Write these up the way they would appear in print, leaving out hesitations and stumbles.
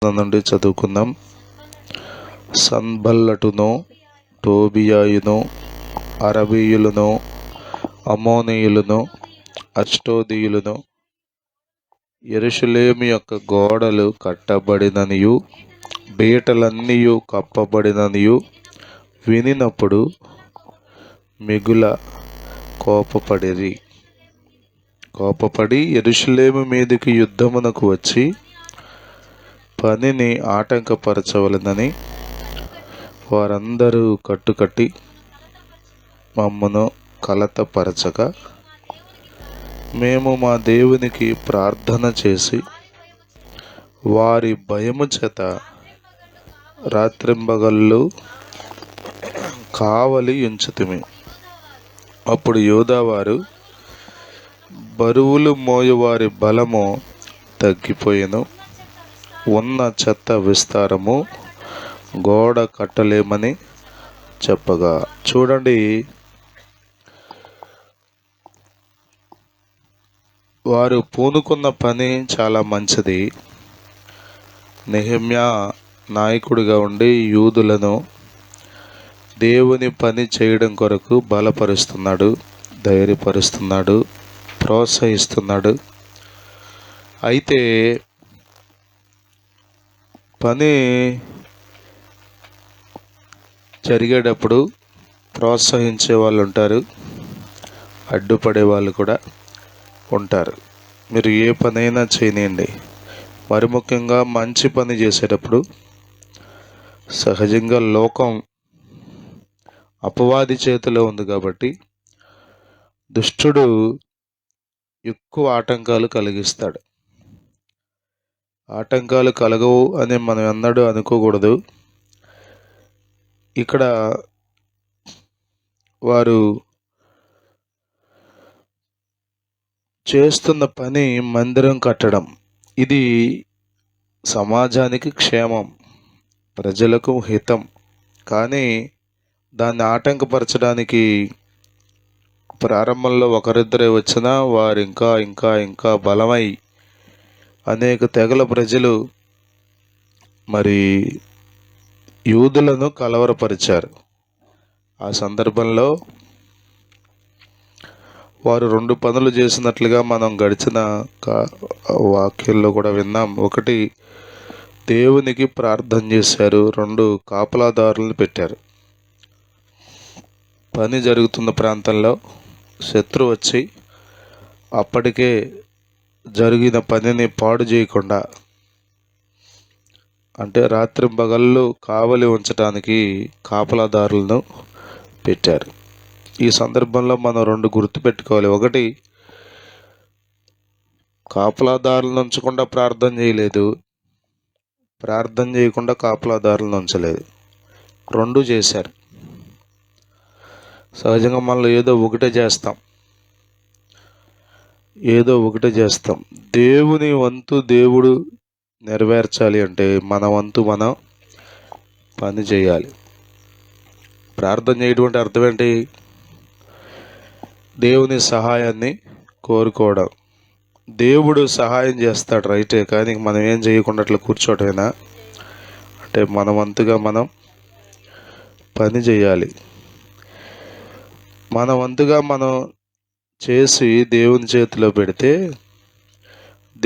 వచనం నుండి చదువుకుందాం. సన్బల్లటును, టోబియాయును, అరబీయులను, అమ్మోనీయులను, అష్టోదీయులను యెరూషలేము యొక్క గోడలు కట్టబడిననియు బీటలన్నీయు కప్పబడిననియు వినినప్పుడు మిగుల కోపపడి యెరూషలేము మీదికి యుద్ధమునకు వచ్చి పనిని ఆటంకపరచవలెనని వారందరూ కట్టుకట్టి మమ్మను కలతపరచగా, మేము మా దేవునికి ప్రార్థన చేసి వారి భయము చేత రాత్రింబగళ్ళు కావలి ఉంచితిమి. అప్పుడు యూదావారు బరువులు మోయువారి బలము తగ్గిపోయెను, ఉన్న చెత్త విస్తారము గోడ కట్టలేమని చెప్పగా. చూడండి, వారు పూనుకున్న పని చాలా మంచిది. నెహెమ్యా నాయకుడిగా ఉండి యూదులను దేవుని పని చేయడం కొరకు బలపరుస్తున్నాడు, ధైర్యపరుస్తున్నాడు, ప్రోత్సహిస్తున్నాడు. అయితే పని జరిగేటప్పుడు ప్రోత్సహించే వాళ్ళు ఉంటారు, అడ్డుపడే వాళ్ళు కూడా ఉంటారు. మీరు ఏ పనైనా చేయనియండి, మరి ముఖ్యంగా మంచి పని చేసేటప్పుడు సహజంగా లోకం అపవాది చేతిలో ఉంది కాబట్టి దుష్టుడు ఎక్కువ ఆటంకాలు కలిగిస్తాడు. ఆటంకాలు కలగవు అని మనం ఎన్నడూ అనుకోకూడదు. ఇక్కడ వారు చేస్తున్న పని మందిరం కట్టడం. ఇది సమాజానికి క్షేమం, ప్రజలకు హితం. కానీ దాన్ని ఆటంకపరచడానికి ప్రారంభంలో ఒకరిద్దరే వచ్చినా వారు ఇంకా ఇంకా ఇంకా బలమై అనేక తెగల ప్రజలు మరి యూదులను కలవరపరిచారు. ఆ సందర్భంలో వారు 2 పనులు చేసినట్లుగా మనం గడిచిన వాక్యంలో కూడా విన్నాం. ఒకటి, దేవునికి ప్రార్థన చేశారు. 2, కాపలాదారులను పెట్టారు. పని జరుగుతున్న ప్రాంతంలో శత్రువు వచ్చి అప్పటికే జరిగిన పనిని పాడు చేయకుండా, అంటే రాత్రింబగళ్ళు కావలి ఉంచడానికి కాపలాదారులను పెట్టారు. ఈ సందర్భంలో మనం 2 గుర్తుపెట్టుకోవాలి. ఒకటి, కాపలాదారులను ఉంచకుండా ప్రార్థన చేయలేదు, ప్రార్థన చేయకుండా కాపలాదారులను ఉంచలేదు. 2 చేశారు. సహజంగా మనలో ఏదో ఒకటే చేస్తాం. దేవుని వంతు దేవుడు నెరవేర్చాలి అంటే మన వంతు మనం పని చేయాలి. ప్రార్థన చేయడం అంటే అర్థం ఏంటి? దేవుని సహాయాన్ని కోరుకోవడం. దేవుడు సహాయం చేస్తాడు రైటే, కానీ మనం ఏం చేయకుండా అట్లా కూర్చోటమేనా? అంటే మన వంతుగా మనం పని చేయాలి. మన వంతుగా మనం చేసి దేవుని చేతిలో పెడితే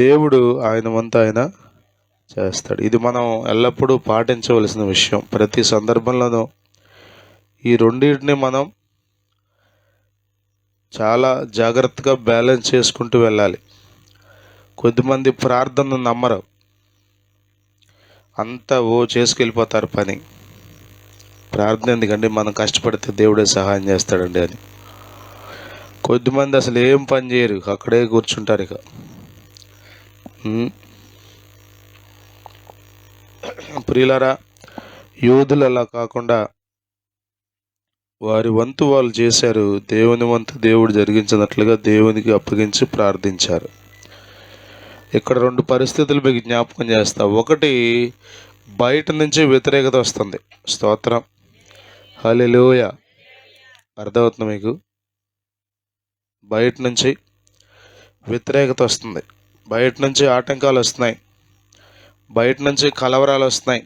దేవుడు ఆయన వంతు ఆయన చేస్తాడు. ఇది మనం ఎల్లప్పుడూ పాటించవలసిన విషయం. ప్రతి సందర్భంలోనూ ఈ రెండింటిని మనం చాలా జాగ్రత్తగా బ్యాలెన్స్ చేసుకుంటూ వెళ్ళాలి. కొద్దిమంది ప్రార్థనను నమ్మరు, అంతా చేసుకెళ్ళిపోతారు పని. ప్రార్థన ఎందుకంటే మనం కష్టపడితే దేవుడే సహాయం చేస్తాడండి అని. కొద్దిమంది అసలు ఏం పని చేయరు, అక్కడే కూర్చుంటారు. ఇక ప్రియులారా, యూదులు అలా కాకుండా వారి వంతు వాళ్ళు చేశారు. దేవుని వంతు దేవుడు జరిగించినట్లుగా దేవునికి అప్పగించి ప్రార్థించారు. ఇక్కడ 2 పరిస్థితులు మీకు జ్ఞాపకం చేస్తా. ఒకటి, బయట నుంచి వ్యతిరేకత వస్తుంది. స్తోత్రం, హల్లెలూయా. అర్థమవుతుంది మీకు? బయట నుంచి వ్యతిరేకత వస్తుంది, బయట నుంచి ఆటంకాలు వస్తున్నాయి. బయట నుంచి కలవరాలు వస్తున్నాయి.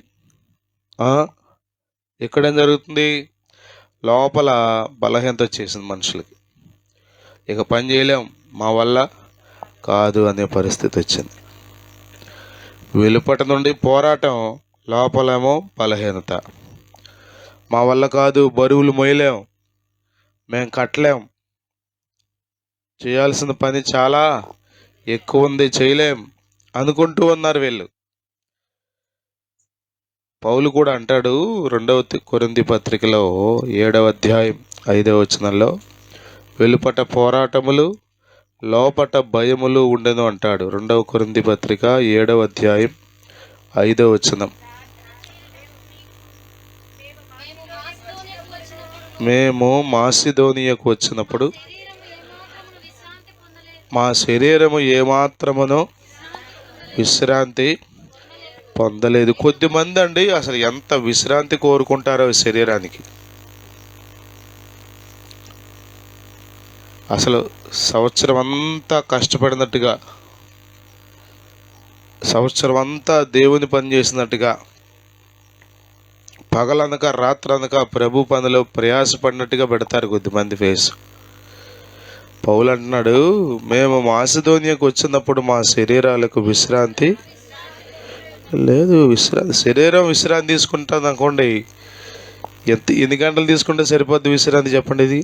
ఇక్కడేం జరుగుతుంది? లోపల బలహీనత వచ్చేసింది మనుషులకి. ఇక పని చేయలేం, మా వల్ల కాదు అనే పరిస్థితి వచ్చింది. వెలుపట నుండి పోరాటం, లోపలేమో బలహీనత. మా వల్ల కాదు, బరువులు మోయలేం, మేము కట్టలేం, చేయాల్సిన పని చాలా ఎక్కువ ఉంది, చేయలేం అనుకుంటూ ఉన్నారు వీళ్ళు. పౌలు కూడా అంటాడు 2 కొరింథీ పత్రికలో 7వ అధ్యాయం 5వ వచనంలో, వెలుపట పోరాటములు లోపట భయములు ఉండెను అంటాడు. 2 కొరింథీ పత్రిక 7వ అధ్యాయం 5వ వచనం. మేము మాసిదోనియకు వచ్చినప్పుడు మా శరీరము ఏమాత్రమునో విశ్రాంతి పొందలేదు. కొద్దిమంది అండి అసలు ఎంత విశ్రాంతి కోరుకుంటారో శరీరానికి. అసలు సంవత్సరం అంతా కష్టపడినట్టుగా, సంవత్సరం అంతా దేవుని పని చేసినట్టుగా, పగలనక రాత్రనక ప్రభు పనిలో ప్రయాసపడినట్టుగా పెడతారు కొద్దిమంది ఫేస్. పౌలు అంటున్నాడు, మేము మాసిదోనియాకు వచ్చినప్పుడు మా శరీరాలకు విశ్రాంతి లేదు. శరీరం విశ్రాంతి తీసుకుంటుంది అనుకోండి, ఎన్ని గంటలు తీసుకుంటే సరిపోద్ది విశ్రాంతి చెప్పండి? ఇది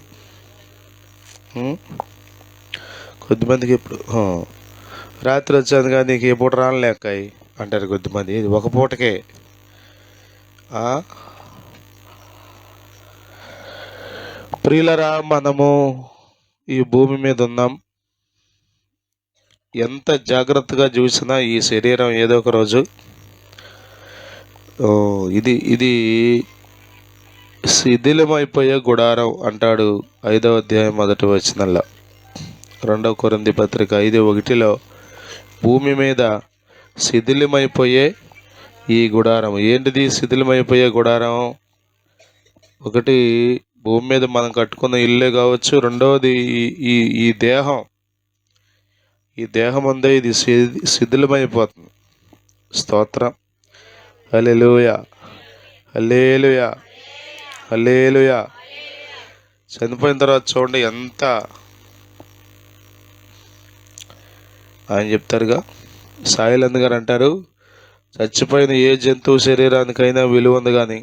కొద్దిమందికి ఇప్పుడు రాత్రి వచ్చాను కానీ నీకు ఏ పూట రానిలేకాయి అంటారు కొద్దిమంది. ఇది ఒక పూటకే. ప్రియులరా, మనము ఈ భూమి మీద ఉన్నాం. ఎంత జాగ్రత్తగా చూసినా ఈ శరీరం ఏదో ఒక రోజు ఇది శిథిలమైపోయే గుడారం అంటాడు 5వ అధ్యాయం 1వ వచనంలో. 2 కొరింథీ పత్రిక 5:1 భూమి మీద శిథిలమైపోయే ఈ గుడారం. ఏంటిది శిథిలమైపోయే గుడారం? ఒకటి భూమి మీద మనం కట్టుకున్న ఇల్లే కావచ్చు. రెండవది ఈ దేహం. ఈ దేహం ఉందే, ఇది శిథిలమైపోతుంది. స్తోత్రం. హల్లెలూయా, హల్లెలూయా, హల్లెలూయా. చనిపోయిన తర్వాత చూడండి ఎంత ఆయన చెప్తారుగా, సాయిలంద్ గారు అంటారు, చచ్చిపోయిన ఏ జంతువు శరీరానికైనా విలువ ఉంది కానీ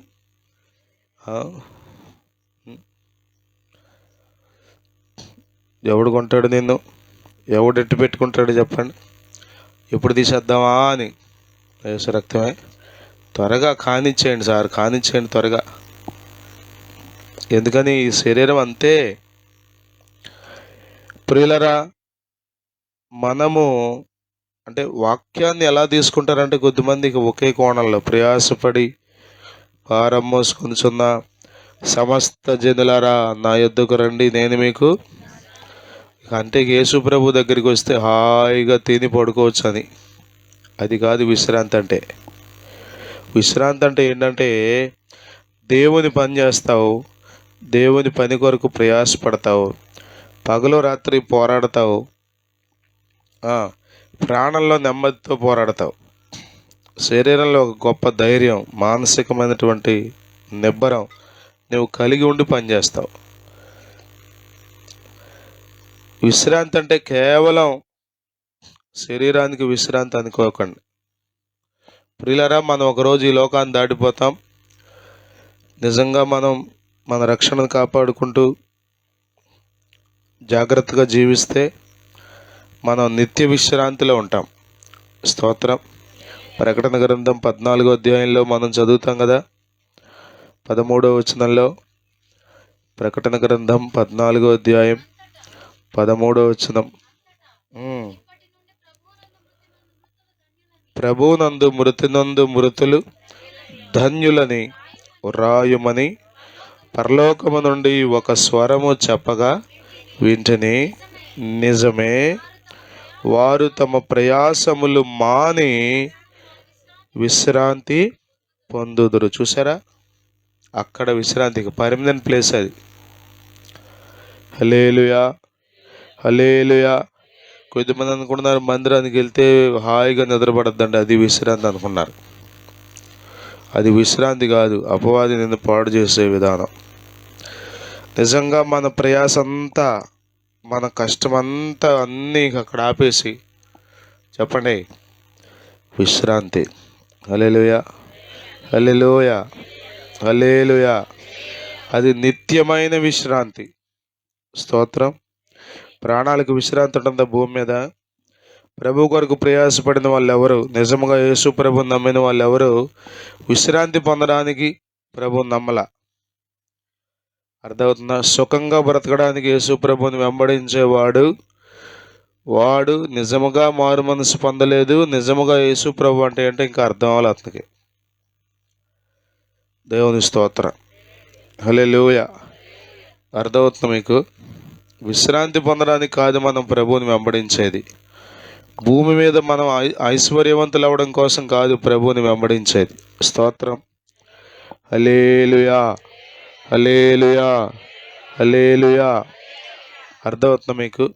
ఎవడు కొంటాడు నిన్ను? ఎవడు ఎట్టు పెట్టుకుంటాడు చెప్పండి? ఎప్పుడు తీసేద్దామా అని. యేసు రక్తమే, త్వరగా కానిచ్చేయండి సార్, కానిచ్చేయండి త్వరగా. ఎందుకని ఈ శరీరం అంతే. ప్రియులరా, మనము అంటే వాక్యాన్ని ఎలా తీసుకుంటారంటే కొద్దిమందికి ఒకే కోణంలో, ప్రయాసపడి భారం మోసుకొనిచున్న సమస్త జనులారా నా యొద్దకు రండి, నేను మీకు అంటే యేసు ప్రభు దగ్గరికి వస్తే హాయిగా తిని పడుకోవచ్చు అని. అది కాదు విశ్రాంతి అంటే. విశ్రాంతి అంటే ఏంటంటే దేవుని పని చేస్తావు, దేవుని పని కొరకు ప్రయాసపడతావు, పగలు రాత్రి పోరాడతావు, ప్రాణంలో నెమ్మదితో పోరాడతావు, శరీరంలో ఒక గొప్ప ధైర్యం, మానసికమైనటువంటి నిబ్బరం నువ్వు కలిగి ఉండి పనిచేస్తావు. విశ్రాంతి అంటే కేవలం శరీరానికి విశ్రాంతి అనుకోకండి. ప్రియులారా, మనం ఒకరోజు ఈ లోకాన్ని దాటిపోతాం. నిజంగా మనం మన రక్షణను కాపాడుకుంటూ జాగ్రత్తగా జీవిస్తే మనం నిత్య విశ్రాంతిలో ఉంటాం. స్తోత్రం. ప్రకటన గ్రంథం 14వ అధ్యాయంలో మనం చదువుతాం కదా, 13వ వచనంలో. ప్రకటన గ్రంథం 14వ అధ్యాయం 13వ వచనం. ప్రభువునందు మృతినందు మృతులు ధన్యులని రాయుమని పరలోకము నుండి ఒక స్వరము చెప్పగా వింటిని. నిజమే, వారు తమ ప్రయాసములు మాని విశ్రాంతి పొందుదురు. చూసారా, అక్కడ విశ్రాంతికి పర్మనెంట్ ప్లేస్ అది. హల్లెలూయా, హల్లెలూయా. కొద్దిమంది అనుకున్నారు మందిరానికి వెళ్తే హాయిగా నిద్రపడద్దండి, అది విశ్రాంతి అనుకున్నారు. అది విశ్రాంతి కాదు, అపవాది నిన్ను పాడు చేసే విధానం. నిజంగా మన ప్రయాస అంతా, మన కష్టమంతా అన్నీ అక్కడ ఆపేసి చెప్పండి విశ్రాంతి. హల్లెలూయా, హల్లెలూయా, హల్లెలూయా. అది నిత్యమైన విశ్రాంతి. స్తోత్రం. ప్రాణాలకు విశ్రాంతి ఉంటుందా భూమి మీద? ప్రభు కొరకు ప్రయాసపడిన వాళ్ళు ఎవరు, నిజముగా యేసు ప్రభుని నమ్మిన వాళ్ళు ఎవరు విశ్రాంతి పొందడానికి ప్రభుని నమ్మల. అర్థమవుతుందా? సుఖంగా బ్రతకడానికి యేసు ప్రభుని వెంబడించేవాడు వాడు నిజముగా మారు మనసు పొందలేదు. నిజముగా యేసు ప్రభు అంటే ఇంకా అర్థం అవ్వాలి అతనికి. దేవుని స్తోత్రం. హల్లెలూయా. అర్థమవుతుంది మీకు? విశ్రాంతి పొందడానికి కాదు మనం ప్రభువుని వెంబడించేది. భూమి మీద మనం ఐశ్వర్యవంతులు అవ్వడం కోసం కాదు ప్రభువుని వెంబడించేది. స్తోత్రం. హల్లెలూయా, హల్లెలూయా, హల్లెలూయా. అర్థమవుతుంది మీకు?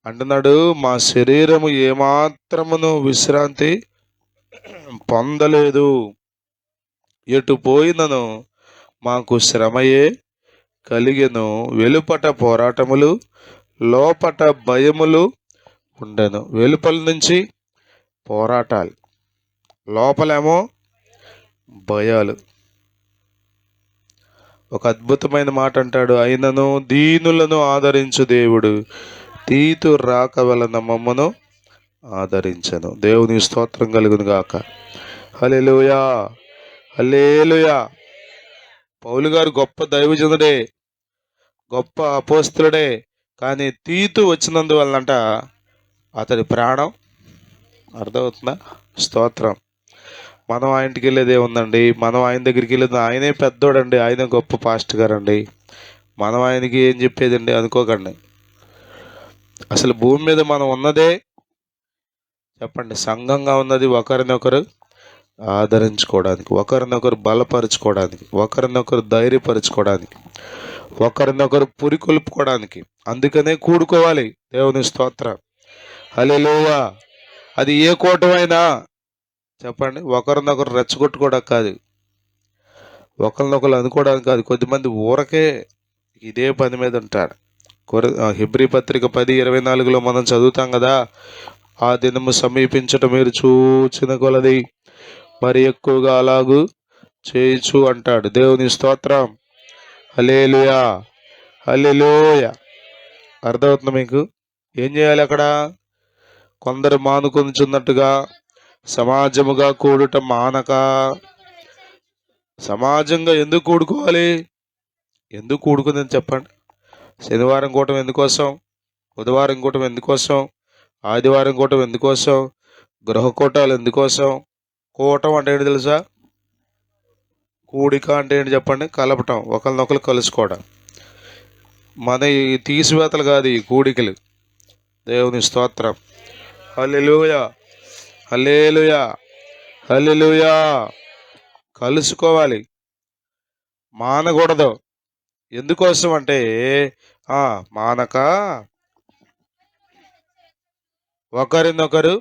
అంటున్నాడు, మా శరీరము ఏమాత్రమును విశ్రాంతి పొందలేదు, ఎటు పోయినను మాకు శ్రమయే కలిగెను. వెలుపట పోరాటములు, లోపట భయములు ఉండెను. వెలుపల నుంచి పోరాటాలు, లోపలేమో భయాలు. ఒక అద్భుతమైన మాట అంటాడు, అయినను దీనులను ఆదరించు దేవుడు తీతు రాక వలన మమ్మను ఆదరించను. దేవుని స్తోత్రం కలుగును గాక. హల్లెలూయా, హల్లెలూయా. పౌలు గారు గొప్ప దైవజనుడే, గొప్ప అపోస్తలుడే. కానీ తీతు వచ్చినందువలనంట అతడి ప్రాణం. అర్థమవుతుందా? స్తోత్రం. మనం ఆయనకి వెళ్ళేది ఏముందండి? మనం ఆయన దగ్గరికి వెళ్ళేది, ఆయనే పెద్దోడండి, ఆయన గొప్ప పాస్టర్ గారు అండి, మనం ఆయనకి ఏం చెప్పేదండి అనుకోకండి. అసలు భూమి మీద మనం ఉన్నదే చెప్పండి సంఘంగా ఉన్నది ఒకరినొకరు ఆదరించుకోవడానికి, ఒకరినొకరు బలపరుచుకోవడానికి, ఒకరినొకరు ధైర్యపరుచుకోవడానికి, ఒకరినొకరు పురికొల్పుకోవడానికి. అందుకనే కూడుకోవాలి. దేవుని స్తోత్రం. హల్లెలూయా. అది ఏ కూటమైనా చెప్పండి, ఒకరినొకరు రెచ్చగొట్టుకోవడం కాదు, ఒకరినొకరు అనుకోవడానికి కాదు. కొద్దిమంది ఊరకే ఇదే పని మీద ఉంటారు. హెబ్రీ పత్రిక 10:24 మనం చదువుతాం కదా, ఆ దినము సమీపించటం మీరు చూచిన కొలది మరి ఎక్కువగా అలాగూ చేయొచ్చు అంటాడు. దేవుని స్తోత్రం. హల్లెలూయా, హల్లెలూయా. అర్థమవుతుంది మీకు? ఏం చేయాలి అక్కడ? కొందరు మానుకొనుచున్నట్టుగా సమాజముగా కూడుట మానక. సమాజంగా ఎందుకు కూడుకోవాలి? ఎందుకు కూడుకుందని చెప్పండి. శనివారం కూటం ఎందుకోసం, బుధవారం కూటం ఎందుకోసం, ఆదివారం కూటం ఎందుకోసం, గృహకూటాలు ఎందుకోసం? కూటం అంటే ఏంటి తెలుసా? కూడిక అంటే ఏంటి చెప్పండి? కలపటం, ఒకరినొకరు కలుసుకోవడం. మన ఈ తీసివేతలు కాదు, ఈ కూడికలు. దేవుని స్తోత్రం. హల్లెలూయా, హల్లెలూయా, హల్లెలూయా. కలుసుకోవాలి, మానకూడదు. ఎందుకోసం అంటే మానక ఒకరినొకరు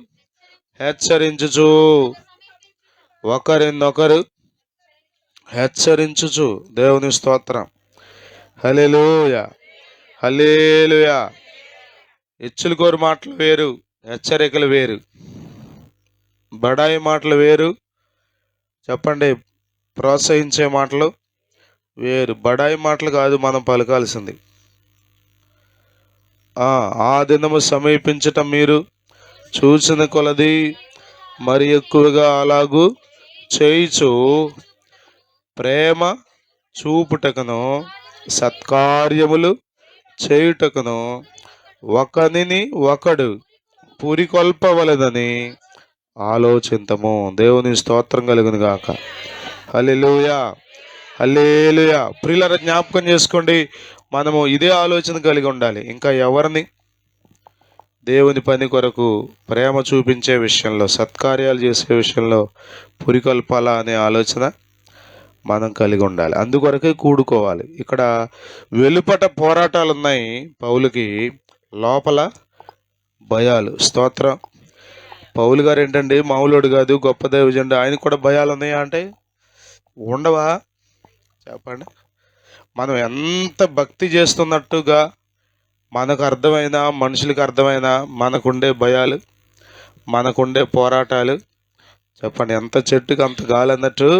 హెచ్చరించుచు, ఒకరినొకరు హెచ్చరించుచు. దేవుని స్తోత్రం. హల్లెలూయా, హల్లెలూయా. హెచ్చులకోరు మాటలు వేరు, హెచ్చరికలు వేరు. బడాయి మాటలు వేరు, చెప్పండి ప్రోత్సహించే మాటలు వేరు. బడాయి మాటలు కాదు మనం పలకాల్సింది. ఆ దినము సమీపించటం మీరు చూసిన కొలది మరి ఎక్కువగా అలాగూ చేయుచు ప్రేమ చూపుటకును సత్కార్యములు చేయుటకును ఒకనిని ఒకడు పురికొల్పవలెనని ఆలోచింతము. దేవుని స్తోత్రం కలుగును గాక. హల్లెలూయా, హల్లెలూయా. ప్రియులారా, జ్ఞాపకం చేసుకోండి, మనము ఇదే ఆలోచన కలిగి ఉండాలి. ఇంకా ఎవరిని దేవుని పని కొరకు ప్రేమ చూపించే విషయంలో, సత్కార్యాలు చేసే విషయంలో పురికొల్పాలా అనే ఆలోచన మనం కలిగి ఉండాలి. అందుకొరకే కూడుకోవాలి. ఇక్కడ వెలుపట పోరాటాలు ఉన్నాయి పౌలుకి, లోపల భయాలు. స్తోత్రం. పౌలు గారు ఏంటండి మామూలుడు కాదు, గొప్ప దైవజనుడు, ఆయనకు కూడా భయాలు ఉన్నాయా అంటే ఉండవా? చెప్పండి. మనం ఎంత భక్తి చేస్తున్నట్టుగా మనకు అర్థమైనా మనుషులకు అర్థమైనా మనకుండే భయాలు, మనకుండే పోరాటాలు, చెప్పండి. ఎంత చెట్టుకు అంత గాలి అన్నట్టు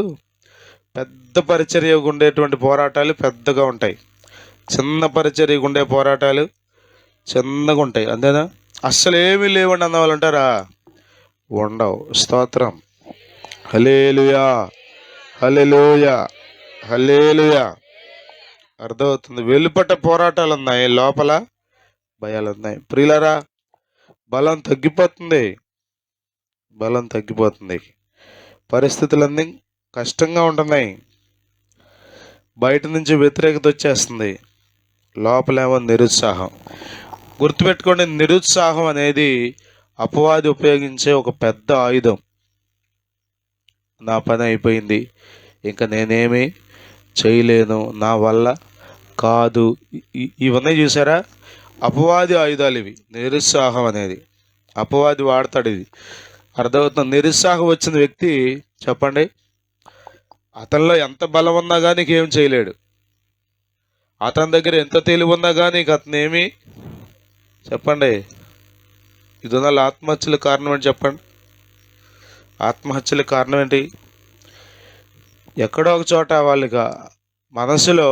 పెద్ద పరిచర్యకు ఉండేటువంటి పోరాటాలు పెద్దగా ఉంటాయి, చిన్న పరిచర్యకు ఉండే పోరాటాలు చిన్నగా ఉంటాయి. అంతేనా? అస్సలు ఏమీ లేవండి అన్న వాళ్ళు ఉంటారా? ఉండవు. స్తోత్రం. హల్లెలూయా, హల్లెలూయా, హల్లెలూయా. అర్థమవుతుంది. వెలుపట పోరాటాలు ఉన్నాయి, లోపల భయాలు ఉన్నాయి. ప్రియులారా, బలం తగ్గిపోతుంది, బలం తగ్గిపోతుంది. పరిస్థితులన్నీ కష్టంగా ఉంటున్నాయి. బయట నుంచి వ్యతిరేకత వచ్చేస్తుంది, లోపలేమో నిరుత్సాహం. గుర్తుపెట్టుకోండి, నిరుత్సాహం అనేది అపవాది ఉపయోగించే ఒక పెద్ద ఆయుధం. నా పని అయిపోయింది, ఇంకా నేనేమి చేయలేను, నా వల్ల కాదు, ఇవన్నీ చూసారా? అపవాది ఆయుధాలు ఇవి. నిరుత్సాహం అనేది అపవాది వాడతాడు. ఇది అర్థమవుతుంది. నిరుత్సాహం వచ్చిన వ్యక్తి, చెప్పండి, అతనిలో ఎంత బలం ఉన్నా కానీ ఏం చేయలేడు. అతని దగ్గర ఎంత తెలివి ఉన్నా కానీ అతనేమి, చెప్పండి. ఇది ఉన్న ఆత్మహత్యల కారణం ఏంటి చెప్పండి? ఆత్మహత్యల కారణం ఏంటి? ఎక్కడో ఒక చోట వాళ్ళకి మనసులో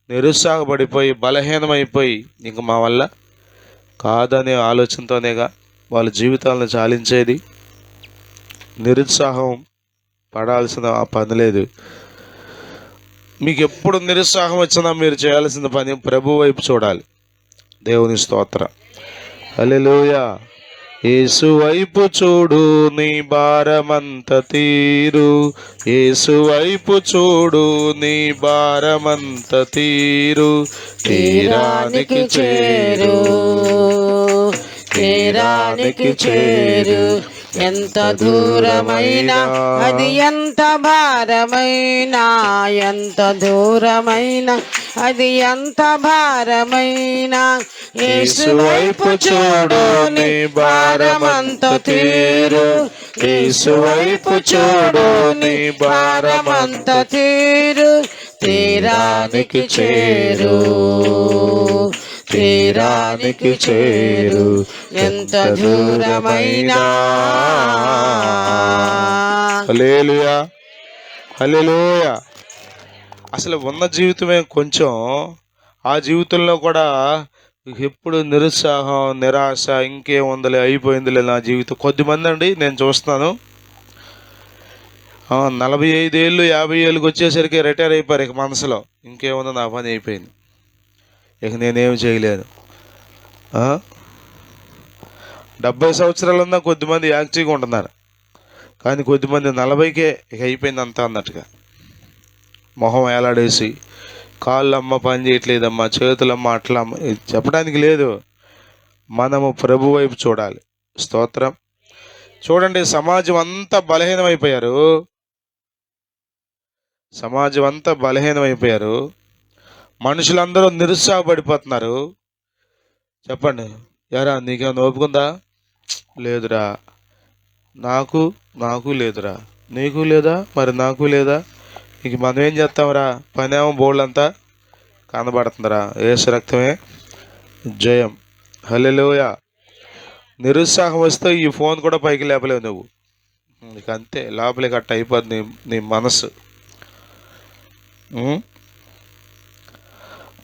నిరుత్సాహపడిపోయి బలహీనమైపోయి ఇంక మా వల్ల కాదనే ఆలోచనతోనేగా వాళ్ళ జీవితాలను చాలించేది. నిరుత్సాహం పడాల్సిన ఆ పని లేదు. మీకు ఎప్పుడు నిరుత్సాహం వచ్చినా మీరు చేయాల్సిన పని ప్రభు వైపు చూడాలి. దేవుని స్తోత్రం. హల్లెలూయా. యేసు వైపు చూడు, నీ భారమంత తీరు. యేసు వైపు చూడు, నీ భారమంత తీరు. తీరానికి చేరు, తీరానికి చేరు. ఎంత దూరమైనా అది ఎంత భారమైనా, ఎంత దూరమైనా అది ఎంత భారమైనా, యేసు వైపు చూడు, నీ భారమంత తీరు. యేసు వైపు చూడు, నీ భారమంత తీరు. తీరానికి చేరు, తీరానికి చేరు. ఎంత దూరమైనా. హల్లెలూయా, హల్లెలూయా. అసలు ఉన్న జీవితమే కొంచెం, ఆ జీవితంలో కూడా ఎప్పుడు నిరుత్సాహం, నిరాశ, ఇంకేముందిలే, అయిపోయిందిలే నా జీవితం. కొద్దిమంది అండి నేను చూస్తున్నాను, 45 ఏళ్ళు 50 ఏళ్ళకి వచ్చేసరికి రిటైర్ అయిపోయారు. ఇక మనసులో ఇంకేముందో, నా పని అయిపోయింది, ఇక నేనేమి చేయలేను. 70 సంవత్సరాలు ఉన్నా కొద్దిమంది యాక్టివ్గా ఉంటున్నారు, కానీ కొద్దిమంది 40కే ఇక అయిపోయింది అంతా అన్నట్టుగా మొహం ఏలాడేసి, కాళ్ళమ్మ పని చేయట్లేదమ్మా, చేతులమ్మ అట్లా అమ్మ, చెప్పడానికి లేదు. మనము ప్రభు వైపు చూడాలి. స్తోత్రం. చూడండి, సమాజం అంతా బలహీనమైపోయారు, సమాజం అంతా బలహీనమైపోయారు. మనుషులందరూ నిరుత్సాహపడిపోతున్నారు. చెప్పండి, యారా నీకేమైనా ఓపుకుందా? లేదురా. నాకు లేదురా. నీకు లేదా? మరి నాకు లేదా? ఇంక మనం ఏం చేస్తాంరా? పనేమో బోళ్ళంతా కనబడుతుందిరా. యేసు రక్తమే జయం. హల్లెలూయా. నిరుత్సాహం వస్తే ఈ ఫోన్ కూడా పైకి లేపలేవు నువ్వు. ఇక అంతే, లోపలికి అట్ట అయిపోద్ది నీ మనసు.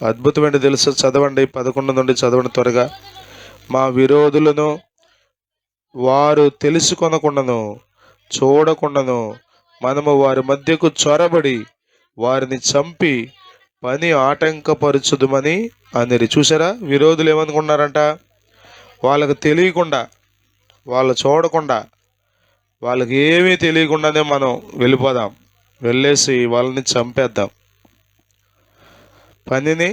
అద్భుతమైన తెలుసు. చదవండి, 11 నుండి చదవండి త్వరగా. మా విరోధులను వారు తెలుసుకొనకుండాను చూడకుండాను మనము వారి మధ్యకు చొరబడి వారిని చంపి పని ఆటంకపరచుదుమని అనిరి. చూసారా, విరోధులు ఏమనుకున్నారంట? వాళ్ళకు తెలియకుండా, వాళ్ళు చూడకుండా, వాళ్ళకి ఏమీ తెలియకుండానే మనం వెళ్ళిపోదాం, వెళ్ళేసి వాళ్ళని చంపేద్దాం. పనిని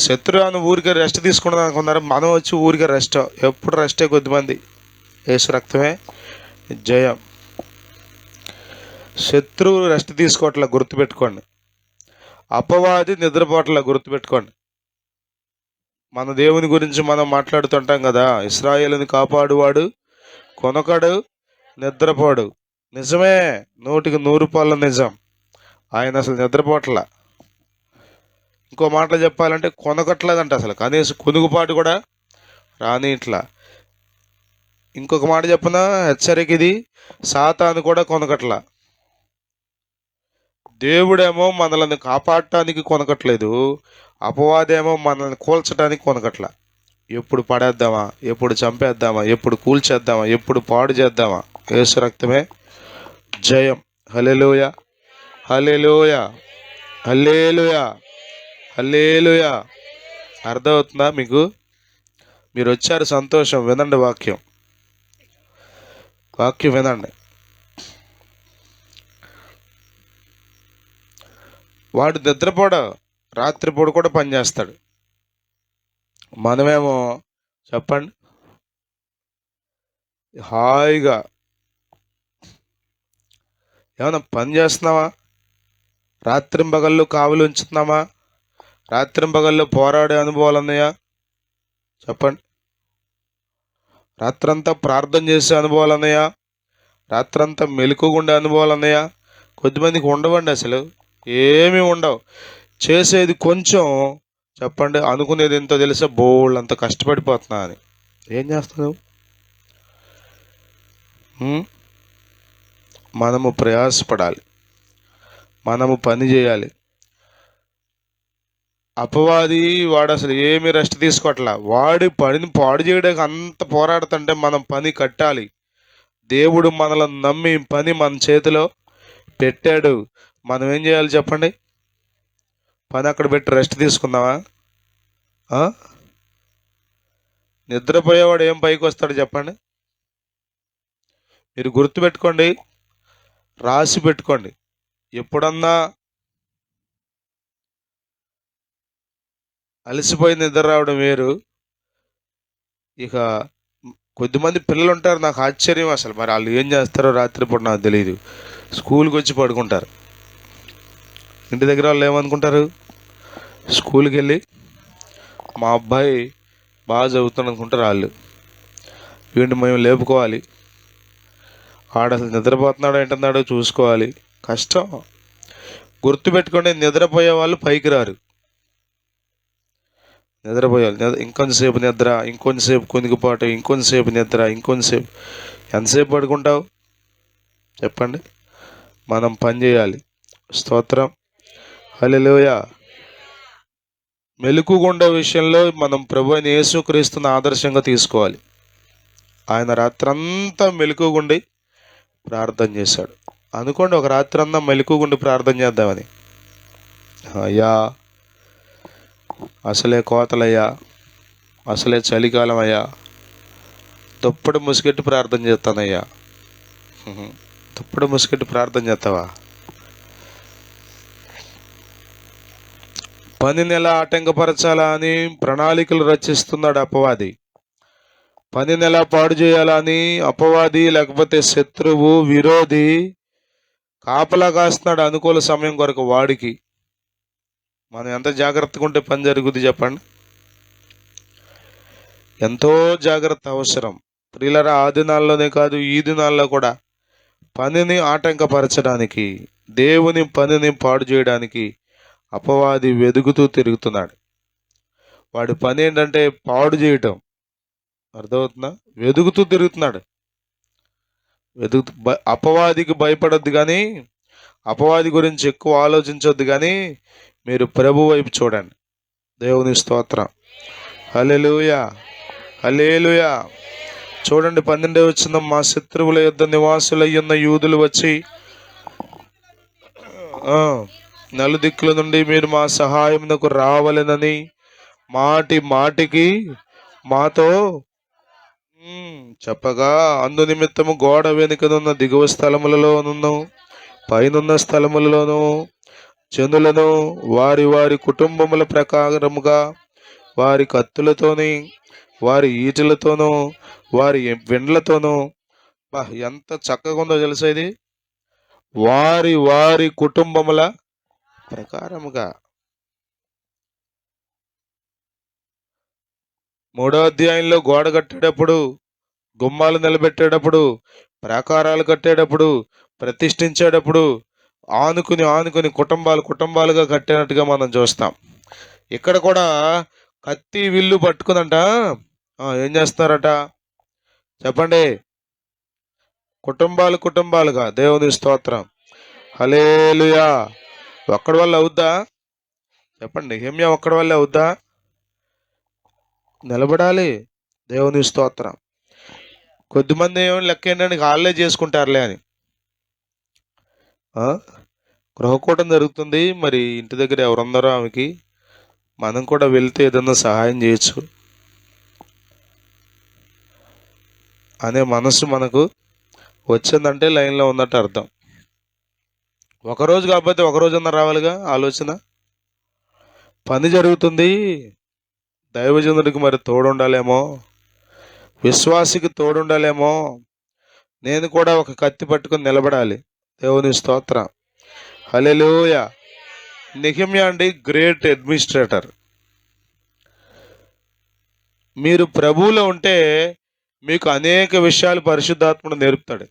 శత్రువును ఊరికే రెస్ట్ తీసుకుందాం అనుకున్నారు. మనం వచ్చి ఊరికే రెస్ట్, ఎప్పుడు రెస్టే. కొద్దిమంది. యేసు రక్తమే జయం. శత్రువు రెస్ట్ తీసుకోవట్లా, గుర్తుపెట్టుకోండి. అపవాది నిద్రపోవట్లా, గుర్తుపెట్టుకోండి. మన దేవుని గురించి మనం మాట్లాడుతుంటాం కదా, ఇశ్రాయేలుని కాపాడువాడు కొనకడు, నిద్రపోడు. నిజమే, 100% నిజం. ఆయన అసలు నిద్రపోట్ల. ఇంకో మాటలు చెప్పాలంటే కొనకట్లేదంట, అసలు కనీసం కొనుగుపాటు కూడా రాని ఇట్లా. ఇంకొక మాట చెప్పిన హెచ్చరిక ఇది, సాతాను కూడా కొనకట్ల. దేవుడేమో మనల్ని కాపాడటానికి కొనకట్లేదు, అపవాదేమో మనల్ని కూల్చడానికి కొనకట్ల. ఎప్పుడు పడేద్దామా, ఎప్పుడు చంపేద్దామా, ఎప్పుడు కూల్చేద్దామా, ఎప్పుడు పాడు చేద్దామా. యేసు రక్తమే జయం. హల్లెలూయా, హల్లెలూయా, హల్లెలూయా, హల్లెలూయా. అర్థమవుతుందా మీకు? మీరు వచ్చారు, సంతోషం. వినండి వాక్యం వినండి. వాడు నిద్రపోడు, రాత్రిపూట కూడా పనిచేస్తాడు. మనమేమో చెప్పండి, హాయిగా ఏమన్నా పని చేస్తున్నావా? రాత్రింబగళ్ళు కావులు ఉంచుతున్నామా? రాత్రింబగళ్ళు పోరాడే అనుభవాలు ఉన్నాయా? చెప్పండి. రాత్రంతా ప్రార్థన చేసే అనుభవాలు ఉన్నాయా? రాత్రంతా మెలకుగుండే అనుభవాలు ఉన్నాయా? కొద్దిమందికి ఉండవండి, అసలు ఏమీ ఉండవు. చేసేది కొంచెం, చెప్పండి, అనుకునేది ఎంతో తెలుసా, బోళ్ళు అంత కష్టపడిపోతున్నా అని. ఏం చేస్తున్నావు? మనము ప్రయాసపడాలి, మనము పని చేయాలి. అపవాది వాడు అసలు ఏమీ రెస్ట్ తీసుకోవట్లా. వాడి పనిని పాడు చేయడానికి అంత పోరాడుతుంటే మనం పని కట్టాలి. దేవుడు మనల్ని నమ్మి పని మన చేతిలో పెట్టాడు. మనం ఏం చేయాలి చెప్పండి? పని అక్కడ పెట్టి రెస్ట్ తీసుకుందామా? నిద్రపోయేవాడు ఏం పైకి వస్తాడు చెప్పండి? మీరు గుర్తుపెట్టుకోండి, రాసి పెట్టుకోండి. ఎప్పుడన్నా అలసిపోయి నిద్ర రావడం వేరు. ఇక కొద్దిమంది పిల్లలు ఉంటారు, నాకు ఆశ్చర్యం అసలు. మరి వాళ్ళు ఏం చేస్తారో రాత్రిపూట నాకు తెలియదు. స్కూల్కి వచ్చి పడుకుంటారు. ఇంటి దగ్గర వాళ్ళు ఏమనుకుంటారు? స్కూల్కి వెళ్ళి మా అబ్బాయి బాగా చదువుతాడు అనుకుంటారు వాళ్ళు. వీడిని మేము లేపుకోవాలి, ఆడ అసలు నిద్రపోతున్నాడో ఏంటన్నాడో చూసుకోవాలి. కష్టం. గుర్తుపెట్టుకోండి, నిద్రపోయే వాళ్ళు పైకి రారు. నిద్రపోయాలి. ఇంకొంతసేపు నిద్ర, ఇంకొంతసేపు కొనిగిపాటు, ఇంకొంతసేపు నిద్ర, ఇంకొంతసేపు. ఎంతసేపు పడుకుంటావు చెప్పండి? మనం పని చేయాలి. స్తోత్రం, హల్లెలూయా. మెలకుగుండే విషయంలో మనం ప్రభువైన యేసుక్రీస్తుని ఆదర్శంగా తీసుకోవాలి. ఆయన రాత్రంతా మెలకుగుండి ప్రార్థన చేశాడు. అనుకోండి, ఒక రాత్రంతా మెలకుగుండి ప్రార్థన చేద్దామని. అయ్యా, అసలే కోతలయ్యా, అసలే చలికాలం అయ్యా, దుప్పటి ముసుగెట్టి ప్రార్థన చేస్తానయ్యా. దుప్పటి ముసుగెట్టి ప్రార్థన చేస్తావా? పనిని ఎలా ఆటంకపరచాలా అని ప్రణాళికలు రచిస్తున్నాడు అపవాది. పనిని ఎలా పాడు చేయాలా అని అపవాది, లేకపోతే శత్రువు, విరోధి కాపలా కాస్తున్నాడు అనుకూల సమయం కొరకు వాడికి. మనం ఎంత జాగ్రత్తగా ఉంటే పని జరుగుద్ది చెప్పండి? ఎంతో జాగ్రత్త అవసరం. ప్రియులారా, ఆ దినాల్లోనే కాదు, ఈ దినాల్లో కూడా పనిని ఆటంకపరచడానికి, దేవుని పనిని పాడు చేయడానికి అపవాది వెదుగుతూ తిరుగుతున్నాడు. వాడి పని ఏంటంటే పాడు చేయటం. అర్థమవుతుందా? వెదుగుతూ తిరుగుతున్నాడు. అపవాదికి భయపడొద్దు కానీ, అపవాది గురించి ఎక్కువ ఆలోచించొద్దు కానీ, మీరు ప్రభు వైపు చూడండి. దేవుని స్తోత్రం, హల్లెలూయా, హల్లెలూయా. చూడండి, 12వ వచనం, మా శత్రువుల యొద్ద నివాసులయ్యున్న యూదులు వచ్చి నలుదిక్కుల నుండి మీరు మా సహాయమునకు రావాలనని మాటి మాటికి మాతో చెప్పగా, అందు నిమిత్తము గోడ వెనుకనున్న దిగువ స్థలములలోను పైనున్న స్థలములలోను జనులను వారి వారి కుటుంబముల ప్రకారముగా వారి కత్తులతోని, వారి ఈటలతోనూ, వారి వెండ్లతోనూ, ఎంత చక్కగా ఉందో తెలుసా ఇది, వారి వారి కుటుంబముల ప్రకారముగా. 3వ అధ్యాయంలో గోడ కట్టేటప్పుడు, గుమ్మాలు నిలబెట్టేటప్పుడు, ప్రాకారాలు కట్టేటప్పుడు, ప్రతిష్ఠించేటప్పుడు ఆనుకుని ఆనుకుని కుటుంబాలుగా కట్టినట్టుగా మనం చూస్తాం. ఇక్కడ కూడా కత్తి విల్లు పట్టుకునంట ఏం చేస్తారట చెప్పండి? కుటుంబాలుగా. దేవుని స్తోత్రం. హల్లెలూయా. ఒక్కడి వల్ల అవుద్దా చెప్పండి? నెహెమ్యా ఒక్కడి వల్ల అవుద్దా? నిలబడాలి. దేవుని స్తోత్రం. కొద్దిమంది ఏమో లెక్క ఏంటంటే వాళ్ళే చేసుకుంటారులే అని. గృహకూటం జరుగుతుంది, మరి ఇంటి దగ్గర ఎవరున్నారో ఆమెకి, మనం కూడా వెళ్తే ఏదన్నా సహాయం చేయొచ్చు అనే మనసు మనకు వచ్చిందంటే లైన్లో ఉన్నట్టు అర్థం. ఒకరోజు కాకపోతే ఒకరోజన్నా రావాలిగా ఆలోచన. పని జరుగుతుంది, దైవజనుడికి మరి తోడుండాలేమో, విశ్వాసికి తోడుండాలేమో. నేను కూడా ఒక కత్తి పట్టుకుని నిలబడాలి. దేవుని స్తోత్రం. హల్లెలూయా. నెహెమ్యా అండి గ్రేట్ అడ్మినిస్ట్రేటర్. మీరు ప్రభువులో ఉంటే మీకు అనేక విషయాలు పరిశుద్ధాత్ముడు నేర్పుతాడు.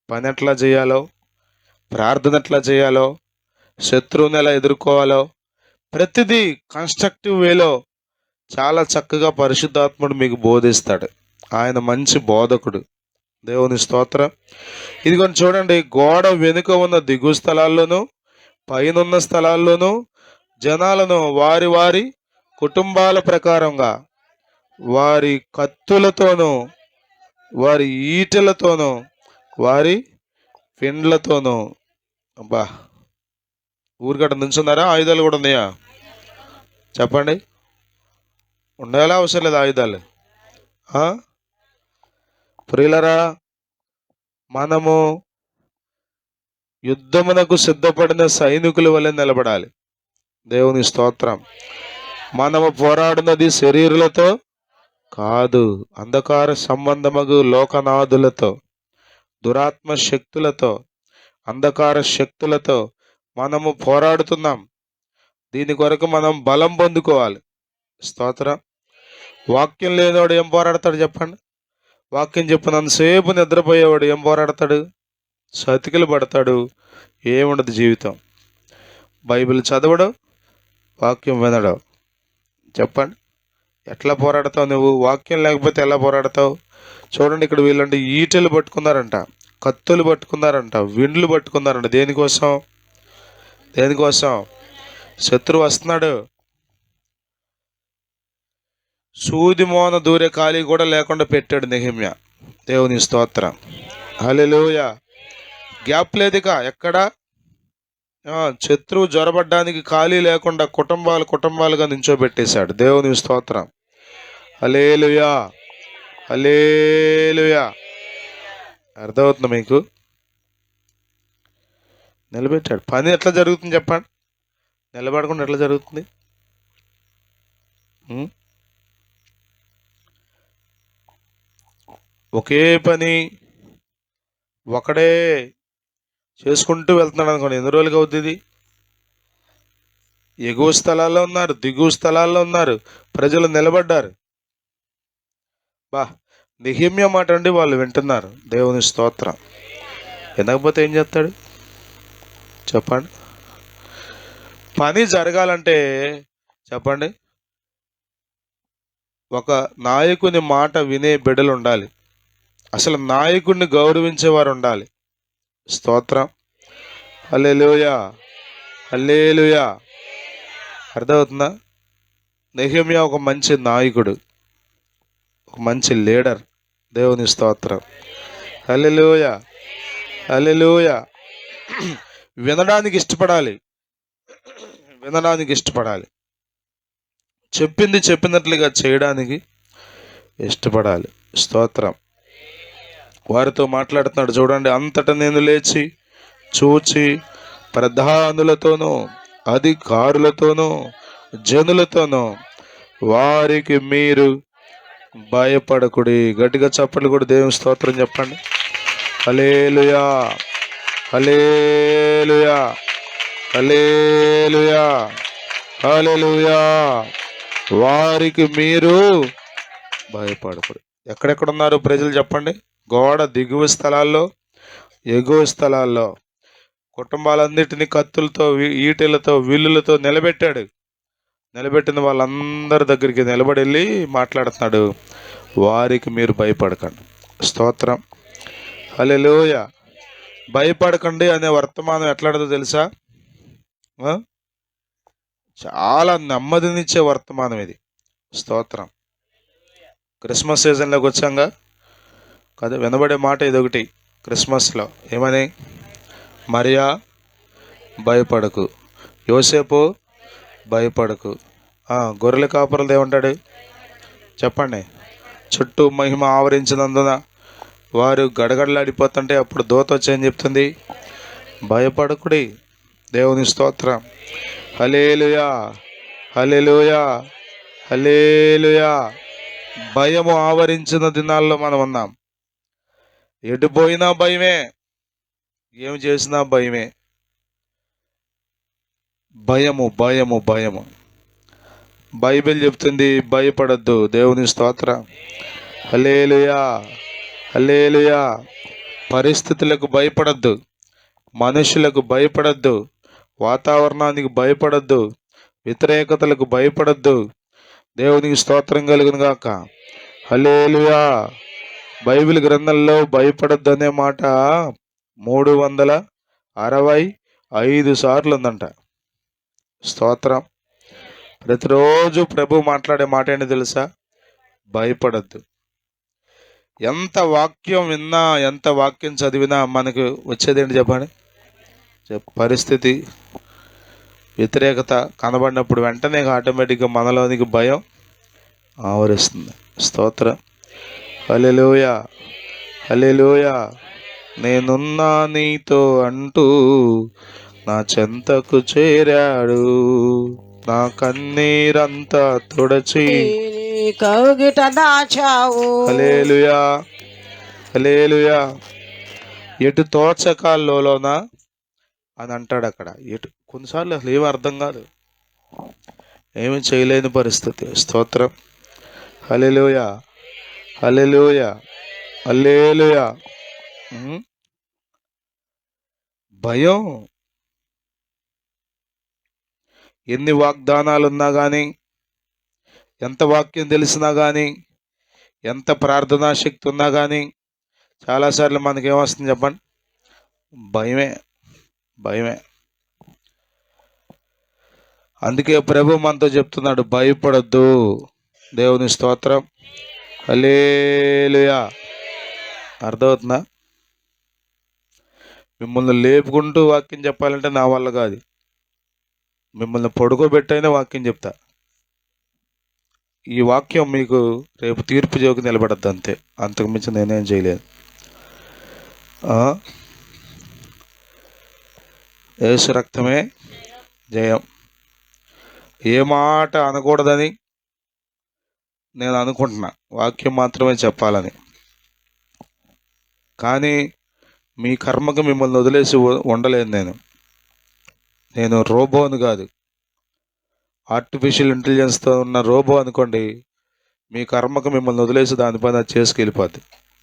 పని ఎట్లా చేయాలో, ప్రార్థన ఎట్లా చేయాలో, శత్రువుని ఎలా ఎదుర్కోవాలో, ప్రతిదీ కన్స్ట్రక్టివ్ వేలో చాలా చక్కగా పరిశుద్ధాత్ముడు మీకు బోధిస్తాడు. ఆయన మంచి బోధకుడు. దేవుని స్తోత్రం. ఇది కొంచెం చూడండి, గోడ వెనుక ఉన్న దిగు స్థలాల్లోనూ పైనున్న స్థలాల్లోనూ జనాలను వారి వారి కుటుంబాల ప్రకారంగా, వారి కత్తులతోనూ, వారి ఈటెలతోనూ, వారి పిండ్లతోనూ. అబ్బా, ఊరికట్ట నుంచున్నారా? ఆయుధాలు కూడా ఉన్నాయా చెప్పండి? ఉండాలా అవసరం లేదు ఆయుధాలు? ప్రియులరా, మనము యుద్ధమునకు సిద్ధపడిన సైనికుల వలె నిలబడాలి. దేవుని స్తోత్రం. మనము పోరాడినది శరీరులతో కాదు, అంధకార సంబంధమగు లోకనాథులతో, దురాత్మ శక్తులతో, అంధకార శక్తులతో మనము పోరాడుతున్నాం. దీని కొరకు మనం బలం పొందుకోవాలి. స్తోత్రం. వాక్యం లేనివాడు ఏం పోరాడతాడు చెప్పండి? వాక్యం చెప్పినంతసేపు నిద్రపోయేవాడు ఏం పోరాడతాడు? సతికిలు పడతాడు. ఏముండదు జీవితం. బైబిల్ చదవడు, వాక్యం వినడు. చెప్పండి, ఎట్లా పోరాడతావు నువ్వు? వాక్యం లేకపోతే ఎలా పోరాడతావు? చూడండి, ఇక్కడ వీళ్ళంటే ఈటెలు పట్టుకున్నారంట, కత్తులు పట్టుకున్నారంట, విండ్లు పట్టుకున్నారంట. దేనికోసం? శత్రువు వస్తున్నాడు. సూది మోన దూరే ఖాళీ కూడా లేకుండా పెట్టాడు నెహెమ్యా. దేవుని స్తోత్రం. హల్లెలూయా. గ్యాప్ లేదుగా ఎక్కడ. శత్రువు జ్వరబడ్డానికి ఖాళీ లేకుండా కుటుంబాలుగా నించోబెట్టేశాడు. దేవుని స్తోత్రం. హల్లెలూయా. హల్లెలూయా. అర్థమవుతుంది మీకు? నిలబెట్టాడు. పని ఎట్లా జరుగుతుంది చెప్పండి? నిలబడకుండా ఎట్లా జరుగుతుంది? ఒకే పని ఒకడే చేసుకుంటూ వెళ్తున్నాడు అనుకోండి, ఎన్ని రోజులుగా అవుతుంది? ఎగువ స్థలాల్లో ఉన్నారు, దిగువ స్థలాల్లో ఉన్నారు, ప్రజలు నిలబడ్డారు. నెహెమ్యా మాట అండి వాళ్ళు వింటున్నారు. దేవుని స్తోత్రం. వినకపోతే ఏం చేస్తాడు చెప్పండి? పని జరగాలంటే చెప్పండి, ఒక నాయకుని మాట వినే బిడ్డలు ఉండాలి. అసలు నాయకుడిని గౌరవించేవారు ఉండాలి. స్తోత్రం. హల్లెలూయా. హల్లెలూయా. అర్థమవుతుందా? నెహెమ్యా ఒక మంచి నాయకుడు, ఒక మంచి లీడర్. దేవుని స్తోత్రం. హల్లెలూయా. హల్లెలూయా. వినడానికి ఇష్టపడాలి. చెప్పింది చెప్పినట్లుగా చేయడానికి ఇష్టపడాలి. స్తోత్రం. వారితో మాట్లాడుతున్నాడు చూడండి. అంతటా నేను లేచి చూచి ప్రధానులతోనూ అధికారులతోనూ జనులతోనూ వారికి మీరు భయపడకుడి. గట్టిగా చప్పట్లు కూడా దేవుని స్తోత్రం చెప్పండి. హల్లెలూయా. హల్లెలూయా. హల్లెలూయా. హల్లెలూయా. వారికి మీరు భయపడకూడదు. ఎక్కడెక్కడున్నారు ప్రజలు చెప్పండి? గోడ దిగువ స్థలాల్లో, ఎగువ స్థలాల్లో కుటుంబాలన్నిటినీ కత్తులతో, ఈటెలతో, విల్లులతో నిలబెట్టాడు. నిలబెట్టిన వాళ్ళందరి దగ్గరికి నిలబడి వెళ్ళి మాట్లాడుతున్నాడు, వారికి మీరు భయపడకండి. స్తోత్రం, హల్లెలూయా. భయపడకండి అనే వర్తమానం ఎట్లాంటిదో తెలుసా? చాలా నెమ్మదినిచ్చే వర్తమానం ఇది. స్తోత్రం. క్రిస్మస్ సీజన్లోకి వచ్చాంగా కదా, వినబడే మాట ఇదొకటి క్రిస్మస్లో. ఏమని? మరియా భయపడకు, యోసేపు భయపడకు. గొర్రెల కాపురలు ఏమంటాడు చెప్పండి? చుట్టూ మహిమ ఆవరించినందున వారు గడగడలాడిపోతుంటే అప్పుడు దూత వచ్చి ఏం చెప్తుంది? భయపడకుడి. దేవుని స్తోత్రం, హల్లెలూయా, హల్లెలూయా, హల్లెలూయా. భయము ఆవరించిన దినాల్లో మనం ఉన్నాం. ఎటు పోయినా భయమే, ఏం చేసినా భయమే. భయము, భయము, భయము. బైబిల్ చెప్తుంది భయపడద్దు. దేవుని స్తోత్రం, హల్లెలూయా, హల్లెలూయా. పరిస్థితులకు భయపడద్దు, మనుషులకు భయపడద్దు, వాతావరణానికి భయపడద్దు, వ్యతిరేకతలకు భయపడద్దు. దేవునికి స్తోత్రం కలుగును గాక. హల్లెలూయా. బైబిల్ గ్రంథంలో భయపడద్దు అనే మాట 365 సార్లు ఉందంట. స్తోత్రం. ప్రతిరోజు ప్రభు మాట్లాడే మాట ఏంటి తెలుసా? భయపడద్దు. ఎంత వాక్యం విన్నా, ఎంత వాక్యం చదివినా మనకు వచ్చేదేంటి చెప్పండి? పరిస్థితి, వ్యతిరేకత కనబడినప్పుడు వెంటనే ఆటోమేటిక్గా మనలోనికి భయం ఆవరిస్తుంది. స్తోత్రం, హల్లెలూయా, హల్లెలూయా. నేనున్నా నీతో అంటూ నా చెంతకు చేరాడు, నా కన్నీరంతా తుడచి కౌగిట దాచావు. హల్లెలూయా, హల్లెలూయా. ఎటు తోచకాల్లోనా అని అంటాడు అక్కడ. ఎటు కొన్నిసార్లు అసలు ఏమీ అర్థం కాదు, ఏమీ చేయలేని పరిస్థితి. స్తోత్రం, హల్లెలూయా, హల్లెలూయా, హల్లెలూయా. భయం. ఎన్ని వాగ్దానాలు ఉన్నా కానీ, ఎంత వాక్యం తెలిసినా కానీ, ఎంత ప్రార్థనా శక్తి ఉన్నా కానీ, చాలాసార్లు మనకేమొస్తుంది చెప్పండి? భయమే, భయమే. అందుకే ప్రభు మనతో చెప్తున్నాడు, భయపడద్దు. దేవుని స్తోత్రం, హల్లెలూయా. అర్థమవుతుందా? మిమ్మల్ని లేపుకుంటూ వాక్యం చెప్పాలంటే నా వల్ల కాదు. మిమ్మల్ని పడుకోబెట్టైనా వాక్యం చెప్తా. ఈ వాక్యం మీకు రేపు తీర్పు జోకి నిలబడద్దు, అంతే. అంతకుమించి నేనేం చేయలేదు. యేసు రక్తమే జయం. ఏ మాట అనకూడదని నేను అనుకుంటున్నా, వాక్యం మాత్రమే చెప్పాలని. కానీ మీ కర్మకు మిమ్మల్ని వదిలేసి ఉండలేను. నేను రోబోను కాదు, ఆర్టిఫిషియల్ ఇంటెలిజెన్స్తో ఉన్న రోబో అనుకోండి. మీ కర్మకు మిమ్మల్ని వదిలేసి దానిపైన చేసుకెళ్ళిపోద్ది.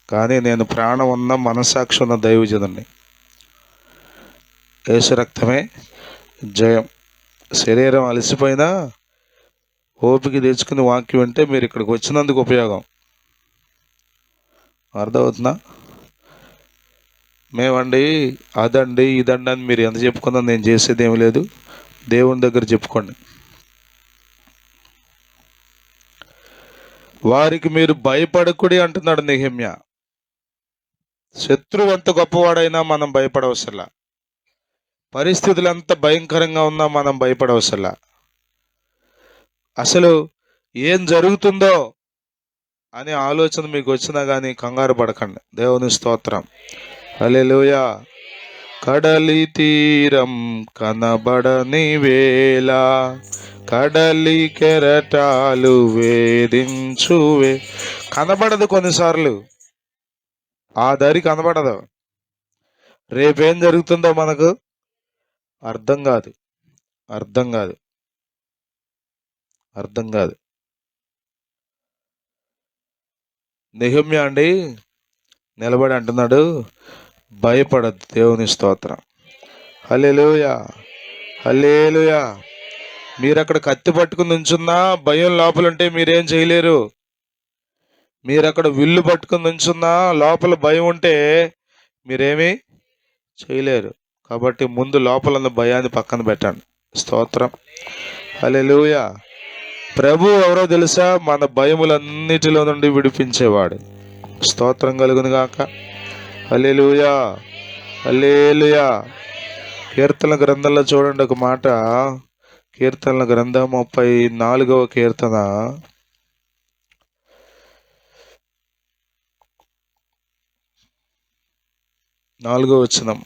కానీ నేను ప్రాణం ఉన్న, మనస్సాక్షి ఉన్న దైవజనుడిని. యేసు రక్తమే జయం. శరీరం అలసిపోయినా ఓపిక తెచ్చుకుని వాక్యం అంటే మీరు ఇక్కడికి వచ్చినందుకు ఉపయోగం. అర్థమవుతుందా? మేమండి అదండి ఇదండి అని మీరు ఎంత చెప్పుకున్నా నేను చేసేది ఏమి లేదు. దేవుని దగ్గర చెప్పుకోండి. వారికి మీరు భయపడకుడి అంటున్నాడు నెహెమ్యా. శత్రువు ఎంత గొప్పవాడైనా మనం భయపడవసలా. పరిస్థితులు ఎంత భయంకరంగా ఉన్నా మనం భయపడవసలా. అసలు ఏం జరుగుతుందో అనే ఆలోచన మీకు వచ్చినా కానీ కంగారు పడకండి. దేవుని స్తోత్రం, హల్లెలూయా. కడలి తీరం కనబడని వేళ, కడలి కెరటాలు వేధించువే. కనబడదు కొన్నిసార్లు, ఆ దారి కనబడదు. రేపేం జరుగుతుందో మనకు అర్థం కాదు, అర్థం కాదు, అర్థం కాదు. నెహెమ్యా అండి నిలబడి అంటున్నాడు, భయపడద్దు. దేవుని స్తోత్రం. హల్లెలూయా, హల్లెలూయా. మీరు అక్కడ కత్తి పట్టుకుని నుంచున్నా భయం లోపలుంటే మీరేం చేయలేరు. మీరు అక్కడ విల్లు పట్టుకుని నుంచున్నా లోపల భయం ఉంటే మీరేమీ చేయలేరు. కాబట్టి ముందు లోపల ఉన్న భయాన్ని పక్కన పెట్టండి. స్తోత్రం, హల్లెలూయా. ప్రభు ఎవరో తెలుసా? మన భయములన్నిటిలో నుండి విడిపించేవాడు. స్తోత్రం కలుగును గాక. హల్లెలూయా, హల్లెలూయా. కీర్తనల గ్రంథంలో చూడండి ఒక మాట. కీర్తనల గ్రంథం 34వ కీర్తన 4వ వచనం.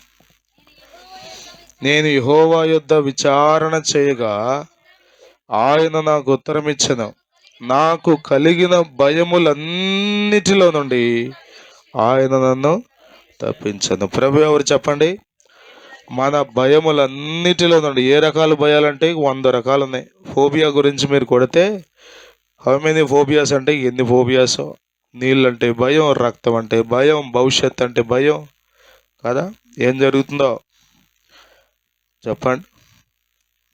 నేను యెహోవా యొద్ద విచారణ చేయగా ఆయన నాకు ఉత్తరమిచ్చెను. నాకు కలిగిన భయములన్నిటిలో నుండి ఆయన నన్ను తప్పించను. ప్రభు ఎవరు చెప్పండి? మన భయములన్నిటిలో నుండి. ఏ రకాల భయాలంటే 100 రకాలు ఉన్నాయి. ఫోబియా గురించి మీరు కొడితే హౌ మెనీ ఫోబియాస్ అంటే ఎన్ని ఫోబియాస్. నీళ్ళు అంటే భయం, రక్తం అంటే భయం, భవిష్యత్ అంటే భయం కదా. ఏం జరుగుతుందో చెప్పండి.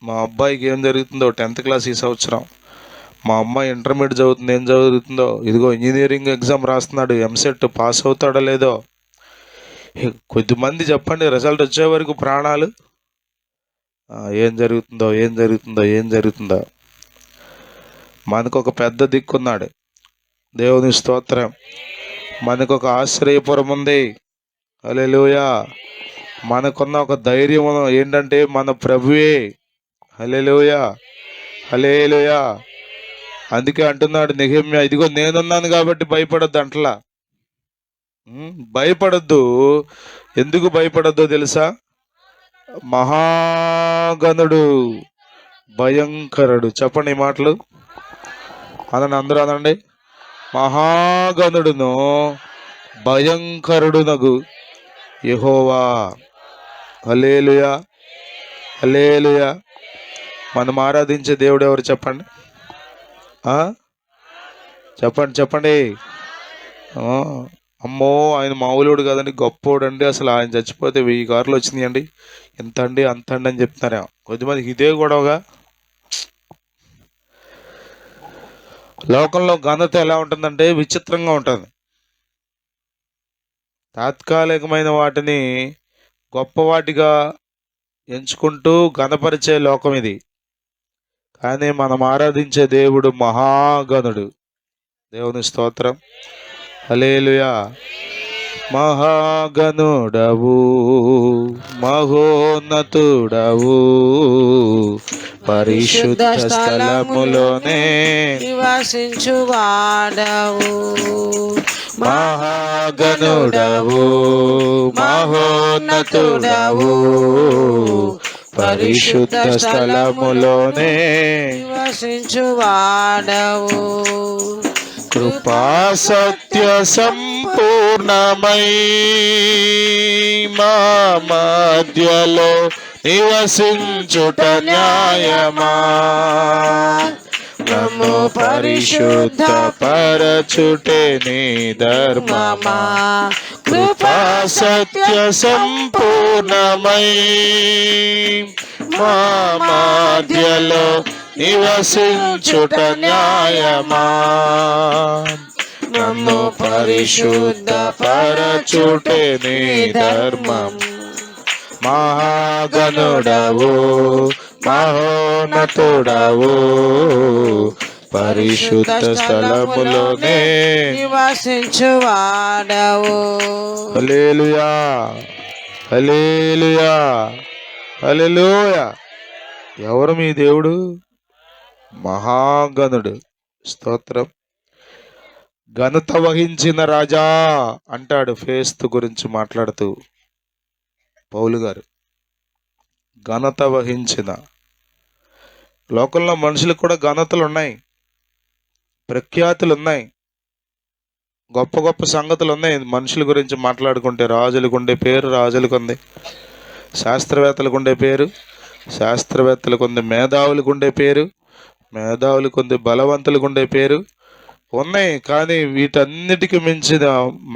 మా అబ్బాయికి ఏం జరుగుతుందో 10th క్లాస్ ఈ సంవత్సరం. మా అమ్మాయి ఇంటర్మీడియట్ చదువుతుంది, ఏం జరుగుతుందో. ఇదిగో ఇంజనీరింగ్ ఎగ్జామ్ రాస్తున్నాడు, ఎంసెట్ పాస్ అవుతాడో లేదో. కొద్దిమంది చెప్పండి రిజల్ట్ వచ్చే వరకు ప్రాణాలు. ఏం జరుగుతుందో, ఏం జరుగుతుందో, ఏం జరుగుతుందో. మనకు ఒక పెద్ద దిక్కున్నాడు. దేవుని స్తోత్రం. మనకు ఒక ఆశ్రయపురం ఉంది. హల్లెలూయా. మనకున్న ఒక ధైర్యం ఏంటంటే మన ప్రభువే. హల్లెలూయా, హల్లెలూయా. అందుకే అంటున్నాడు నెహెమ్యా, ఇదిగో నేనున్నాను కాబట్టి భయపడొద్దు అంటలా. భయపడద్దు. ఎందుకు భయపడద్దో తెలుసా? మహాగణుడు, భయంకరుడు. చెప్పండి ఈ మాటలు అనండి, అందరూ అనండి. మహాగణుడును భయంకరుడునగు యెహోవా. హల్లెలూయా, హల్లెలూయా. మనం ఆరాధించే దేవుడు ఎవరు చెప్పండి? చెప్పండి చెప్పండి. అమ్మో ఆయన మామూలుడు కదండి, గొప్పోడు అండి. అసలు ఆయన చచ్చిపోతే 1000 కార్లు వచ్చినాయండి, ఎంత అండి అంత అండి అని చెప్తున్నారా కొద్దిమందికి. ఇదే గొడవగా. లోకంలో ఘనత ఎలా ఉంటుందంటే విచిత్రంగా ఉంటుంది. తాత్కాలికమైన వాటిని గొప్పవాటిగా ఎంచుకుంటూ ఘనపరిచే లోకం ఇది. కానీ మనం ఆరాధించే దేవుడు మహాగణుడు. దేవుని స్తోత్రం, హల్లెలూయా. మహాగణుడవు, మహోన్నతుడవు, పరిశుద్ధ స్థలములోనే నివసించువాడవు. మహాగణుడవు, మహోన్నతుడవు, పరిశుద్ధ స్థలములోనే నివసించువాడవు. కృపా సత్య సంపూర్ణమై మా మధ్యలో నివసించుట న్యాయమా. నన్ను పరిశుద్ధ పరచుటే నీ ధర్మమా. కృపా సత్య సంపూర్ణమై మా మధ్యలో నివసించుట న్యాయమా. నన్ను పరిశుద్ధ పరచుటే నీ ధర్మం. మహాగణుడవు, మహోన్నతుడవు, పరిశుద్ధ స్థలములోనే నివసించువాడవు. హల్లెలూయా, హల్లెలూయా, హల్లెలూయా. ఎవరు మీ దేవుడు? మహాగణుడు. స్తోత్రం. ఘనత వహించిన రాజా అంటాడు ఫేస్తు గురించి మాట్లాడుతూ పౌలు గారు. ఘనత వహించిన. లోకంలో మనుషులకు కూడా ఘనతలు ఉన్నాయి, ప్రఖ్యాతులు ఉన్నాయి, గొప్ప గొప్ప సంగతులు ఉన్నాయి. మనుషుల గురించి మాట్లాడుకుంటే రాజులకు ఉండే పేరు రాజులకు ఉంది, శాస్త్రవేత్తలకు ఉండే పేరు శాస్త్రవేత్తలకు ఉంది, మేధావులకు ఉండే పేరు మేధావులకు ఉంది, బలవంతులకు ఉండే పేరు ఉన్నాయి, కానీ వీటన్నిటికి మించిన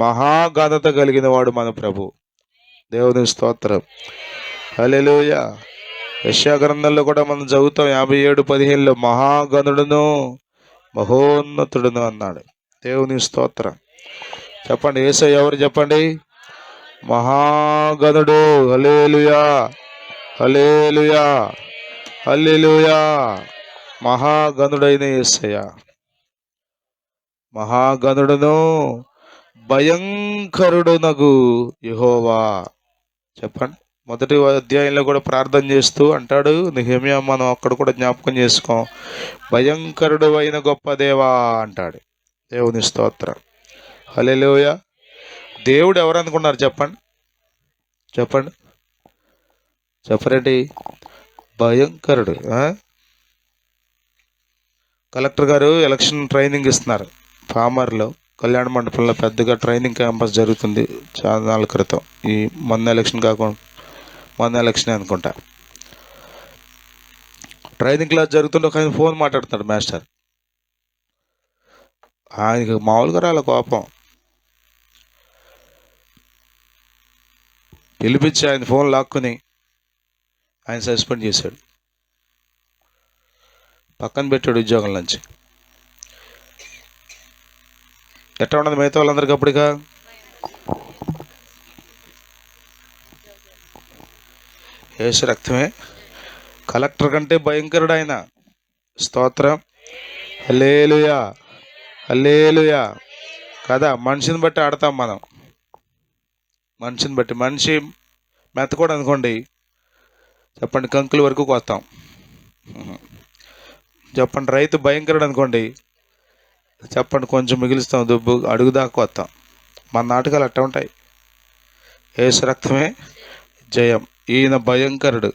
మహాఘనత కలిగిన వాడు మన ప్రభు. దేవుని స్తోత్రం. హల్లెలూయా. యెషయా గ్రంథంలో కూడా మనం చదువుతాం 57:15 మహాగణుడును మహోన్నతుడును అన్నాడు. దేవుని స్తోత్రం. చెప్పండి, యేసయ్య ఎవరు చెప్పండి? మహాగణుడు. హల్లెలూయా, హల్లెలూయా, హల్లెలూయా. మహాగణుడైన యేసయ్య, మహాగణుడును భయంకరుడునగు యెహోవా. చెప్పండి, మొదటి అధ్యాయంలో కూడా ప్రార్థన చేస్తూ అంటాడు నెహెమ్యా, మనం అక్కడ కూడా జ్ఞాపకం చేసుకోం, భయంకరుడు అయిన గొప్ప దేవా అంటాడు. దేవుని స్తోత్రం. హల్లెలూయా. దేవుడు ఎవరు అనుకున్నారు? చెప్పండి, చెప్పండి, చెప్పరండి. భయంకరుడు. కలెక్టర్ గారు ఎలక్షన్ ట్రైనింగ్ ఇస్తున్నారు పామర్లో, కళ్యాణ మండపంలో పెద్దగా ట్రైనింగ్ క్యాంపస్ జరుగుతుంది చాలా నాళ్ళ క్రితం. ఈ మొన్న ఎలక్షన్ కాకుండా మొన్న ఎలక్షన్ అనుకుంటా. ట్రైనింగ్ క్లాస్ జరుగుతుంటే ఒక ఆయన ఫోన్ మాట్లాడుతున్నాడు మాస్టర్. ఆయనకి మామూలుగా రాలే కోపం. పిలిపించి ఆయన ఫోన్ లాక్కుని ఆయన సస్పెండ్ చేశాడు, పక్కన పెట్టాడు ఉద్యోగం నుంచి. ఎట్లా ఉన్నది మిగతా వాళ్ళందరికీ అప్పటిగా? యేసు రక్తమే. కలెక్టర్ కంటే భయంకరుడు ఆయన. స్తోత్రం. హల్లెలూయా, హల్లెలూయా. కదా, మనిషిని బట్టి ఆడతాం మనం. మనిషిని బట్టి. మనిషి మెత్తకూడదు అనుకోండి, చెప్పండి, కంకుల వరకు కోస్తాం. చెప్పండి, రైతు భయంకరుడు అనుకోండి, చెప్పండి, కొంచెం మిగిలిస్తాం, దుబ్బు అడుగు దాకా కోస్తాం. మన నాటకాలు అట్లా ఉంటాయి. యేసు రక్తమే జయం. ఈయన భయంకరుడు.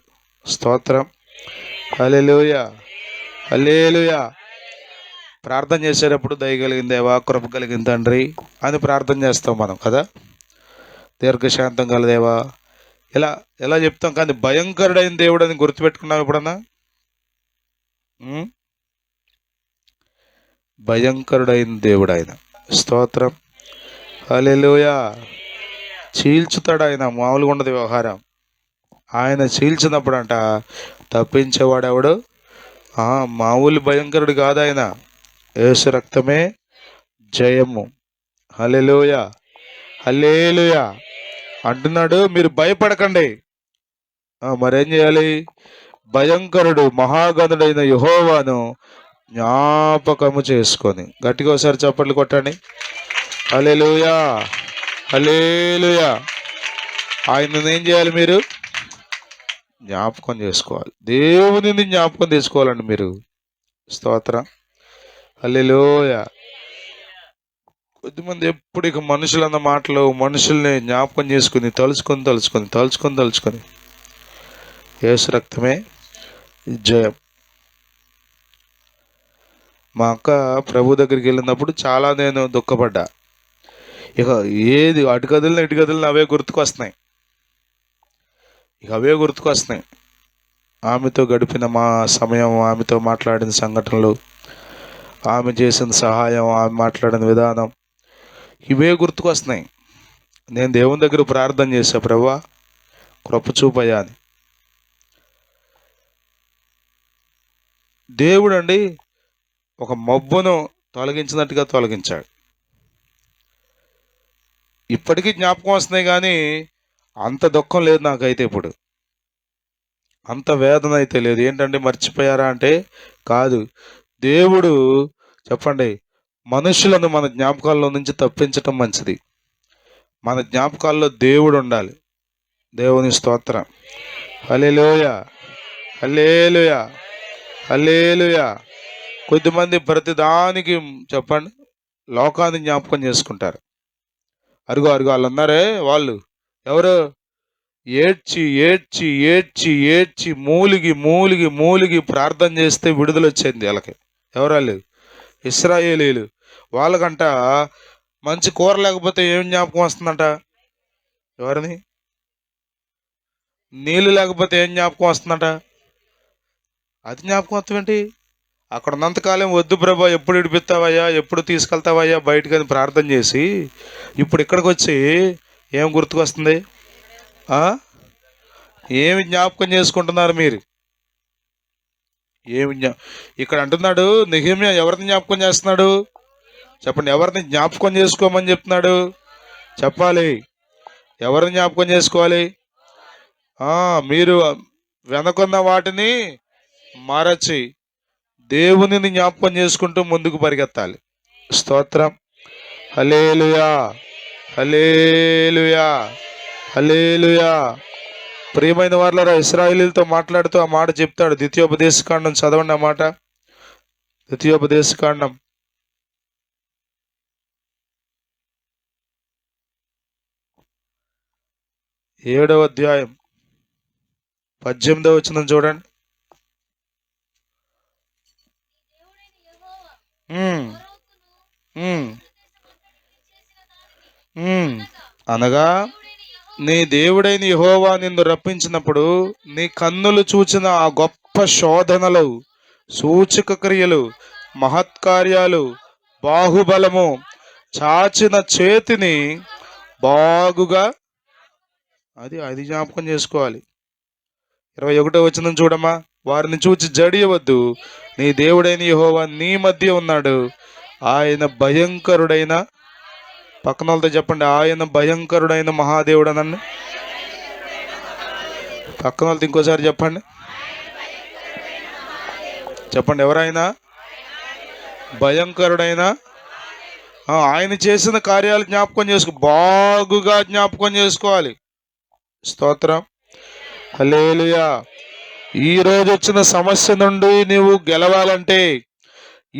స్తోత్రం. హల్లెలూయా, హల్లెలూయా. ప్రార్థన చేసేటప్పుడు దయ కలిగిన దేవా, కృప కలిగిన తండ్రి అని ప్రార్థన చేస్తాం మనం కదా. దీర్ఘశాంతం గల దేవా ఇలా ఎలా చెప్తాం, కానీ భయంకరుడైన దేవుడు అని గుర్తుపెట్టుకున్నాం ఎప్పుడన్నా? భయంకరుడైన దేవుడు ఆయన. స్తోత్రం. హల్లెలూయా. చీల్చుతాడు ఆయన, మామూలుగా ఉండదు వ్యవహారం. ఆయన చీల్చినప్పుడు అంట తప్పించేవాడెవడు? మామూలు భయంకరుడు కాదు ఆయన. యేసు రక్తమే జయము. హల్లెలూయా, హల్లెలూయా అంటున్నాడు. మీరు భయపడకండి. మరేం చేయాలి? భయంకరుడు మహాగణుడైన యెహోవాను జ్ఞాపకము చేసుకొని. గట్టిగా ఒకసారి చప్పట్లు కొట్టండి. హల్లెలూయా, హల్లెలూయా. ఆయనను ఏం చేయాలి? మీరు జ్ఞాపకం చేసుకోవాలి. దేవునిని జ్ఞాపకం చేసుకోవాలండి మీరు. స్తోత్రం. హల్లెలూయా. కొద్దిమంది ఎప్పుడు ఇక మనుషులన్న మాటలు, మనుషుల్ని జ్ఞాపకం చేసుకుని తలుచుకొని యేసు రక్తమే జయం. మా అక్క ప్రభు దగ్గరికి వెళ్ళినప్పుడు చాలా నేను దుఃఖపడ్డా. ఇక ఏది అటు కదిలిన అవే గుర్తుకొస్తున్నాయి. ఆమెతో గడిపిన మా సమయం, ఆమెతో మాట్లాడిన సంఘటనలు, ఆమె చేసిన సహాయం, ఆమె మాట్లాడిన విధానం, ఇవే గుర్తుకొస్తున్నాయి. నేను దేవుని దగ్గర ప్రార్థన చేశా, ప్రభువా కృప చూపయ్యా అని. దేవుడు అండి ఒక మబ్బును తొలగించినట్టుగా తొలగించాడు. ఇప్పటికీ జ్ఞాపకం వస్తున్నాయి, కానీ అంత దుఃఖం లేదు నాకైతే. ఇప్పుడు అంత వేదన అయితే లేదు. ఏంటంటే మర్చిపోయారా అంటే కాదు. దేవుడు చెప్పండి, మనుషులను మన జ్ఞాపకాల్లో నుంచి తప్పించటం మంచిది. మన జ్ఞాపకాల్లో దేవుడు ఉండాలి. దేవుని స్తోత్రం. హల్లెలూయా, హల్లెలూయా, హల్లెలూయా. కొద్దిమంది ప్రతిదానికి చెప్పండి లోకాన్ని జ్ఞాపకం చేసుకుంటారు. అరుగు వాళ్ళు ఉన్నారే, వాళ్ళు ఎవరు? ఏడ్చి మూలిగి ప్రార్థన చేస్తే విడుదల వచ్చింది వాళ్ళకి. ఎవరాళ్ళు? ఇశ్రాయేలీలు. వాళ్ళకంట మంచి కూర లేకపోతే ఏం జ్ఞాపకం వస్తుందంట? ఎవరిని? నీళ్ళు లేకపోతే ఏం జ్ఞాపకం వస్తుందంట? అది జ్ఞాపకం వస్తుందేంటి? అక్కడ ఉన్నంతకాలం వద్దు ప్రభా, ఎప్పుడు విడిపిస్తావయ్యా, ఎప్పుడు తీసుకెళ్తావయ్యా బయటకు అని ప్రార్థన చేసి ఇప్పుడు ఇక్కడికి వచ్చి ఏం గుర్తుకొస్తుంది? ఏమి జ్ఞాపకం చేసుకుంటున్నారు మీరు? ఇక్కడ అంటున్నాడు నెహెమ్యా ఎవరిని జ్ఞాపకం చేస్తున్నాడు చెప్పండి? ఎవరిని జ్ఞాపకం చేసుకోమని చెప్తున్నాడు? చెప్పాలి. ఎవరిని జ్ఞాపకం చేసుకోవాలి? మీరు వెనకున్న వాటిని మరచి దేవునిని జ్ఞాపకం చేసుకుంటూ ముందుకు పరిగెత్తాలి. స్తోత్రం. హల్లెలూయా, హల్లెలూయా, హల్లెలూయా. ప్రియమైన వారులారా, ఇశ్రాయేలీయులతో మాట్లాడుతూ ఆ మాట చెప్తాడు. ద్వితీయోపదేశకాండం చదవండి ఆ మాట. ద్వితీయోపదేశకాండం 7వ అధ్యాయం 18వ వచనం చూడండి. అనగా నీ దేవుడైన యెహోవా నిన్ను రప్పించినప్పుడు నీ కన్నులు చూచిన ఆ గొప్ప శోధనలు, సూచక క్రియలు, మహత్కార్యాలు, బాహుబలము, చాచిన చేతిని బాగుగా అది జ్ఞాపకం చేసుకోవాలి. 21వ వచనం చూడమ్మా. వారిని చూచి జడియవద్దు, నీ దేవుడైన యెహోవా నీ మధ్య ఉన్నాడు, ఆయన భయంకరుడైన, పక్కన వాళ్ళతో చెప్పండి, ఆయన భయంకరుడైన మహాదేవుడు అనండి. పక్కన వాళ్ళతో ఇంకోసారి చెప్పండి. చెప్పండి, ఎవరైనా భయంకరుడైన, ఆయన చేసిన కార్యాలు జ్ఞాపకం బాగుగా జ్ఞాపకం చేసుకోవాలి. స్తోత్రం. హల్లెలూయా. ఈ రోజు వచ్చిన సమస్య నుండి నీవు గెలవాలంటే,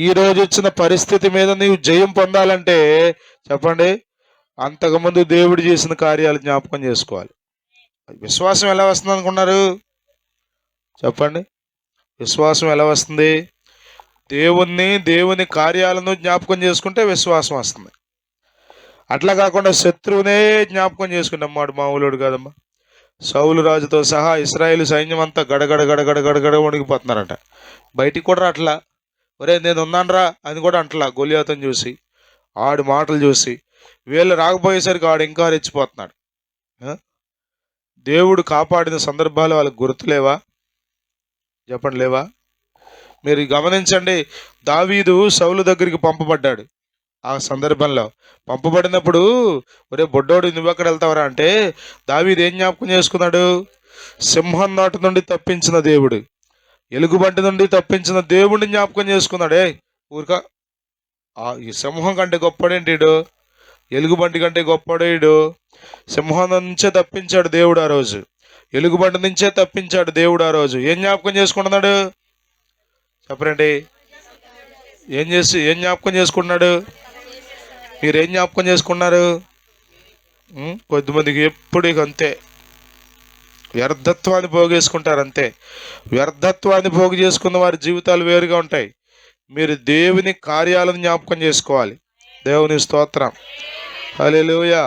ఈ రోజు వచ్చిన పరిస్థితి మీద నీవు జయం పొందాలంటే చెప్పండి, అంతకుముందు దేవుడు చేసిన కార్యాలు జ్ఞాపకం చేసుకోవాలి. విశ్వాసం ఎలా వస్తుంది అనుకున్నారు? చెప్పండి, విశ్వాసం ఎలా వస్తుంది? దేవుని కార్యాలను జ్ఞాపకం చేసుకుంటే విశ్వాసం వస్తుంది. అట్లా కాకుండా శత్రువునే జ్ఞాపకం చేసుకున్నాం. మామూలుడు కాదమ్మా. సౌలు రాజుతో సహా ఇశ్రాయేలు సైన్యం అంతా గడగడ గడగడ గడగడ వణికిపోతున్నారట. బయటికి కూడా అట్లా, ఒరే నేను ఉన్నానరా అని కూడా అంటలా. గొలియాతుని చూసి, ఆడి మాటలు చూసి వీళ్ళు రాకపోయేసరికి ఆడు ఇంకా రెచ్చిపోతున్నాడు. దేవుడు కాపాడిన సందర్భాలు వాళ్ళకి గుర్తులేవా? చెప్పండి, లేవా? మీరు గమనించండి. దావీదు సౌలు దగ్గరికి పంపబడ్డాడు. ఆ సందర్భంలో పంపబడినప్పుడు, ఒరే బొడ్డోడు నువ్వు ఎక్కడ వెళ్తావరా అంటే, దావీదు ఏం జ్ఞాపకం చేసుకున్నాడు? సింహం నాటు నుండి తప్పించిన దేవుడు, ఎలుగుబంటి నుండి తప్పించిన దేవుడిని జ్ఞాపకం చేసుకున్నాడే. ఊరిక ఈ సింహం కంటే గొప్పడేంటిడు, ఎలుగుబంటి కంటే గొప్పడేడు. సింహం నుంచే తప్పించాడు దేవుడు ఆ రోజు, ఎలుగుబంటి నుంచే తప్పించాడు దేవుడు ఆ రోజు. ఏం జ్ఞాపకం చేసుకుంటున్నాడు చెప్పరండి? ఏం జ్ఞాపకం చేసుకుంటున్నాడు? మీరేం జ్ఞాపకం చేసుకున్నారు? కొద్దిమందికి ఎప్పుడు అంతే, వ్యర్థత్వాన్ని పోగేసుకుంటారు అంతే. వ్యర్థత్వాన్ని పోగు చేసుకున్న వారి జీవితాలు వేరుగా ఉంటాయి. మీరు దేవుని కార్యాలను జ్ఞాపకం చేసుకోవాలి. దేవుని స్తోత్రం. హల్లెలూయా,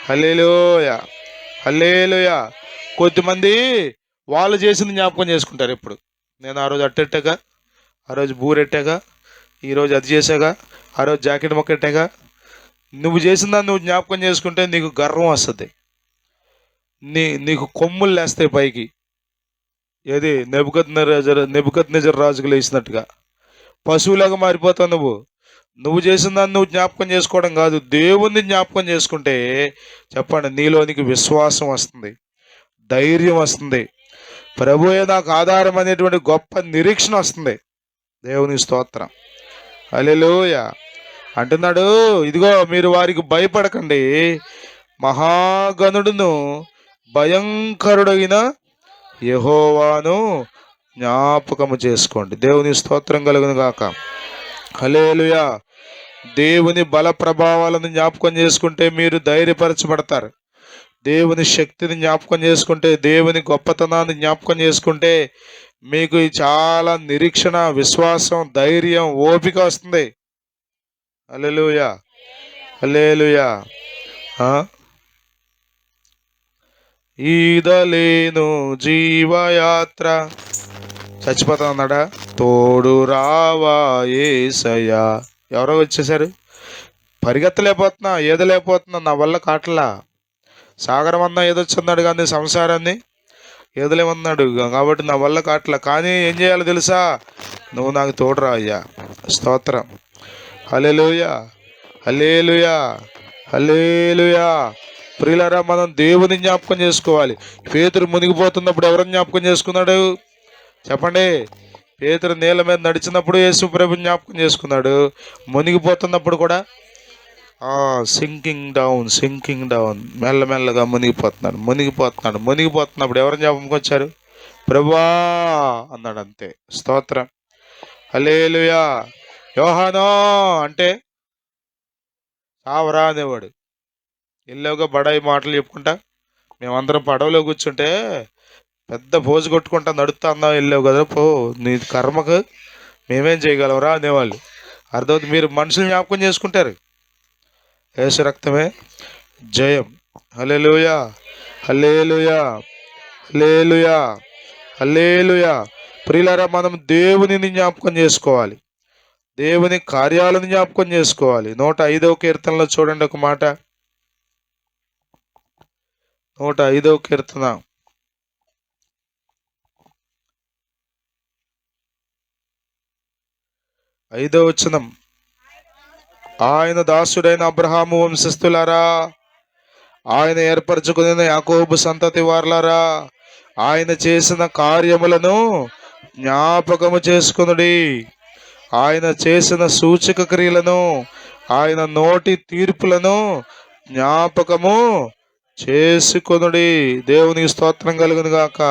హల్లెలూయా, హల్లెలూయా. కొద్దిమంది వాళ్ళు చేసింది జ్ఞాపకం చేసుకుంటారు. ఎప్పుడు నేను ఆ రోజు అట్టెట్టాగా, ఆ రోజు బూరెట్టాగా, ఈరోజు అది చేసాగా, ఆ రోజు జాకెట్ మొక్కెట్టాగా. నువ్వు చేసిందాన్ని నువ్వు జ్ఞాపకం చేసుకుంటే నీకు గర్వం వస్తుంది, నీకు కొమ్ములు లేస్తాయి పైకి. ఏది నెబుకద్నెజర్ రాజుకు లేచినట్టుగా పశువులాగా మారిపోతావు. నువ్వు చేసిందాన్ని నువ్వు జ్ఞాపకం చేసుకోవడం కాదు, దేవుణ్ణి జ్ఞాపకం చేసుకుంటే చెప్పండి, నీలోనికి విశ్వాసం వస్తుంది, ధైర్యం వస్తుంది, ప్రభువే నాకు ఆధారం అనేటువంటి గొప్ప నిరీక్షణ వస్తుంది. దేవుని స్తోత్రం. హల్లెలూయా. అంటున్నాడు, ఇదిగో మీరు వారికి భయపడకండి, మహాగణుడును భయంకరుడైన యెహోవాను జ్ఞాపకము చేసుకోండి. దేవుని స్తోత్రం కలుగును గాక. హల్లెలూయా. దేవుని బల ప్రభావాలను జ్ఞాపకం చేసుకుంటే మీరు ధైర్యపరచబడతారు. దేవుని శక్తిని జ్ఞాపకం చేసుకుంటే, దేవుని గొప్పతనాన్ని జ్ఞాపకం చేసుకుంటే మీకు చాలా నిరీక్షణ, విశ్వాసం, ధైర్యం, ఓపిక వస్తుంది. హల్లెలూయా, హల్లెలూయా. ఈదలేను జీవయాత్ర, చచ్చిపోతా అన్నాడా? తోడు రావా యేసయ్యా. ఎవరో వచ్చేసారు, పరిగెత్తలేకపోతున్నా, ఏదలేకపోతున్నా, నా వల్ల కాట్లా. సాగరం అన్నా ఏదొచ్చున్నాడు కానీ సంసారాన్ని ఏదలేమన్నాడు, కాబట్టి నా వల్ల కాట్లా. కానీ ఏం చేయాలో తెలుసా, నువ్వు నాకు తోడురా అయ్యా. స్తోత్రం. హల్లెలూయా, హల్లెలూయా, హల్లెలూయా. ప్రియులారా, మనం దేవుని జ్ఞాపకం చేసుకోవాలి. పేతురు మునిగిపోతున్నప్పుడు ఎవరిని జ్ఞాపకం చేసుకున్నాడు చెప్పండి? పేతురు నీళ్ళ మీద నడిచినప్పుడు యేసు ప్రభు జ్ఞాపకం చేసుకున్నాడు. మునిగిపోతున్నప్పుడు కూడా సింకింగ్ డౌన్, మెల్లమెల్లగా మునిగిపోతున్నప్పుడు ఎవరిని జ్ఞాపకం వచ్చారు? ప్రభువా అన్నాడు, అంతే. స్తోత్రం. హల్లెలూయా. యోహానో అంటే సావరా అనేవాడు. ఎల్లోగా బడాయి మాటలు చెప్పుకుంటా మేమందరం పడవలో కూర్చుంటే పెద్ద పోజు కొట్టుకుంటా నడుస్తా అందాం, వెళ్ళావు కదా పో, నీ కర్మకు మేమేం చేయగలవరా అనేవాళ్ళు. అర్థమవుతుంది. మీరు మనుషులు జ్ఞాపకం చేసుకుంటారు. యేసు రక్తమే జయం. హల్లెలూయా, హల్లెలూయా, హల్లెలూయా, హల్లెలూయా. ప్రియులారా, మనం దేవునిని జ్ఞాపకం చేసుకోవాలి, దేవుని కార్యాలను జ్ఞాపకం చేసుకోవాలి. 105వ కీర్తనలో చూడండి ఒక మాట. 105వ కీర్తన 5వ వచనం. ఆయన దాసుడైన అబ్రహాము వంశస్థులారా, ఆయన ఏర్పరచుకున్న యాకోబు సంతతి వారలారా, ఆయన చేసిన కార్యములను జ్ఞాపకము చేసుకొనుడి. ఆయన చేసిన సూచక క్రియలను, ఆయన నోటి తీర్పులను జ్ఞాపకము చేసుకొనుడి. దేవునికి స్తోత్రం కలుగును గాక.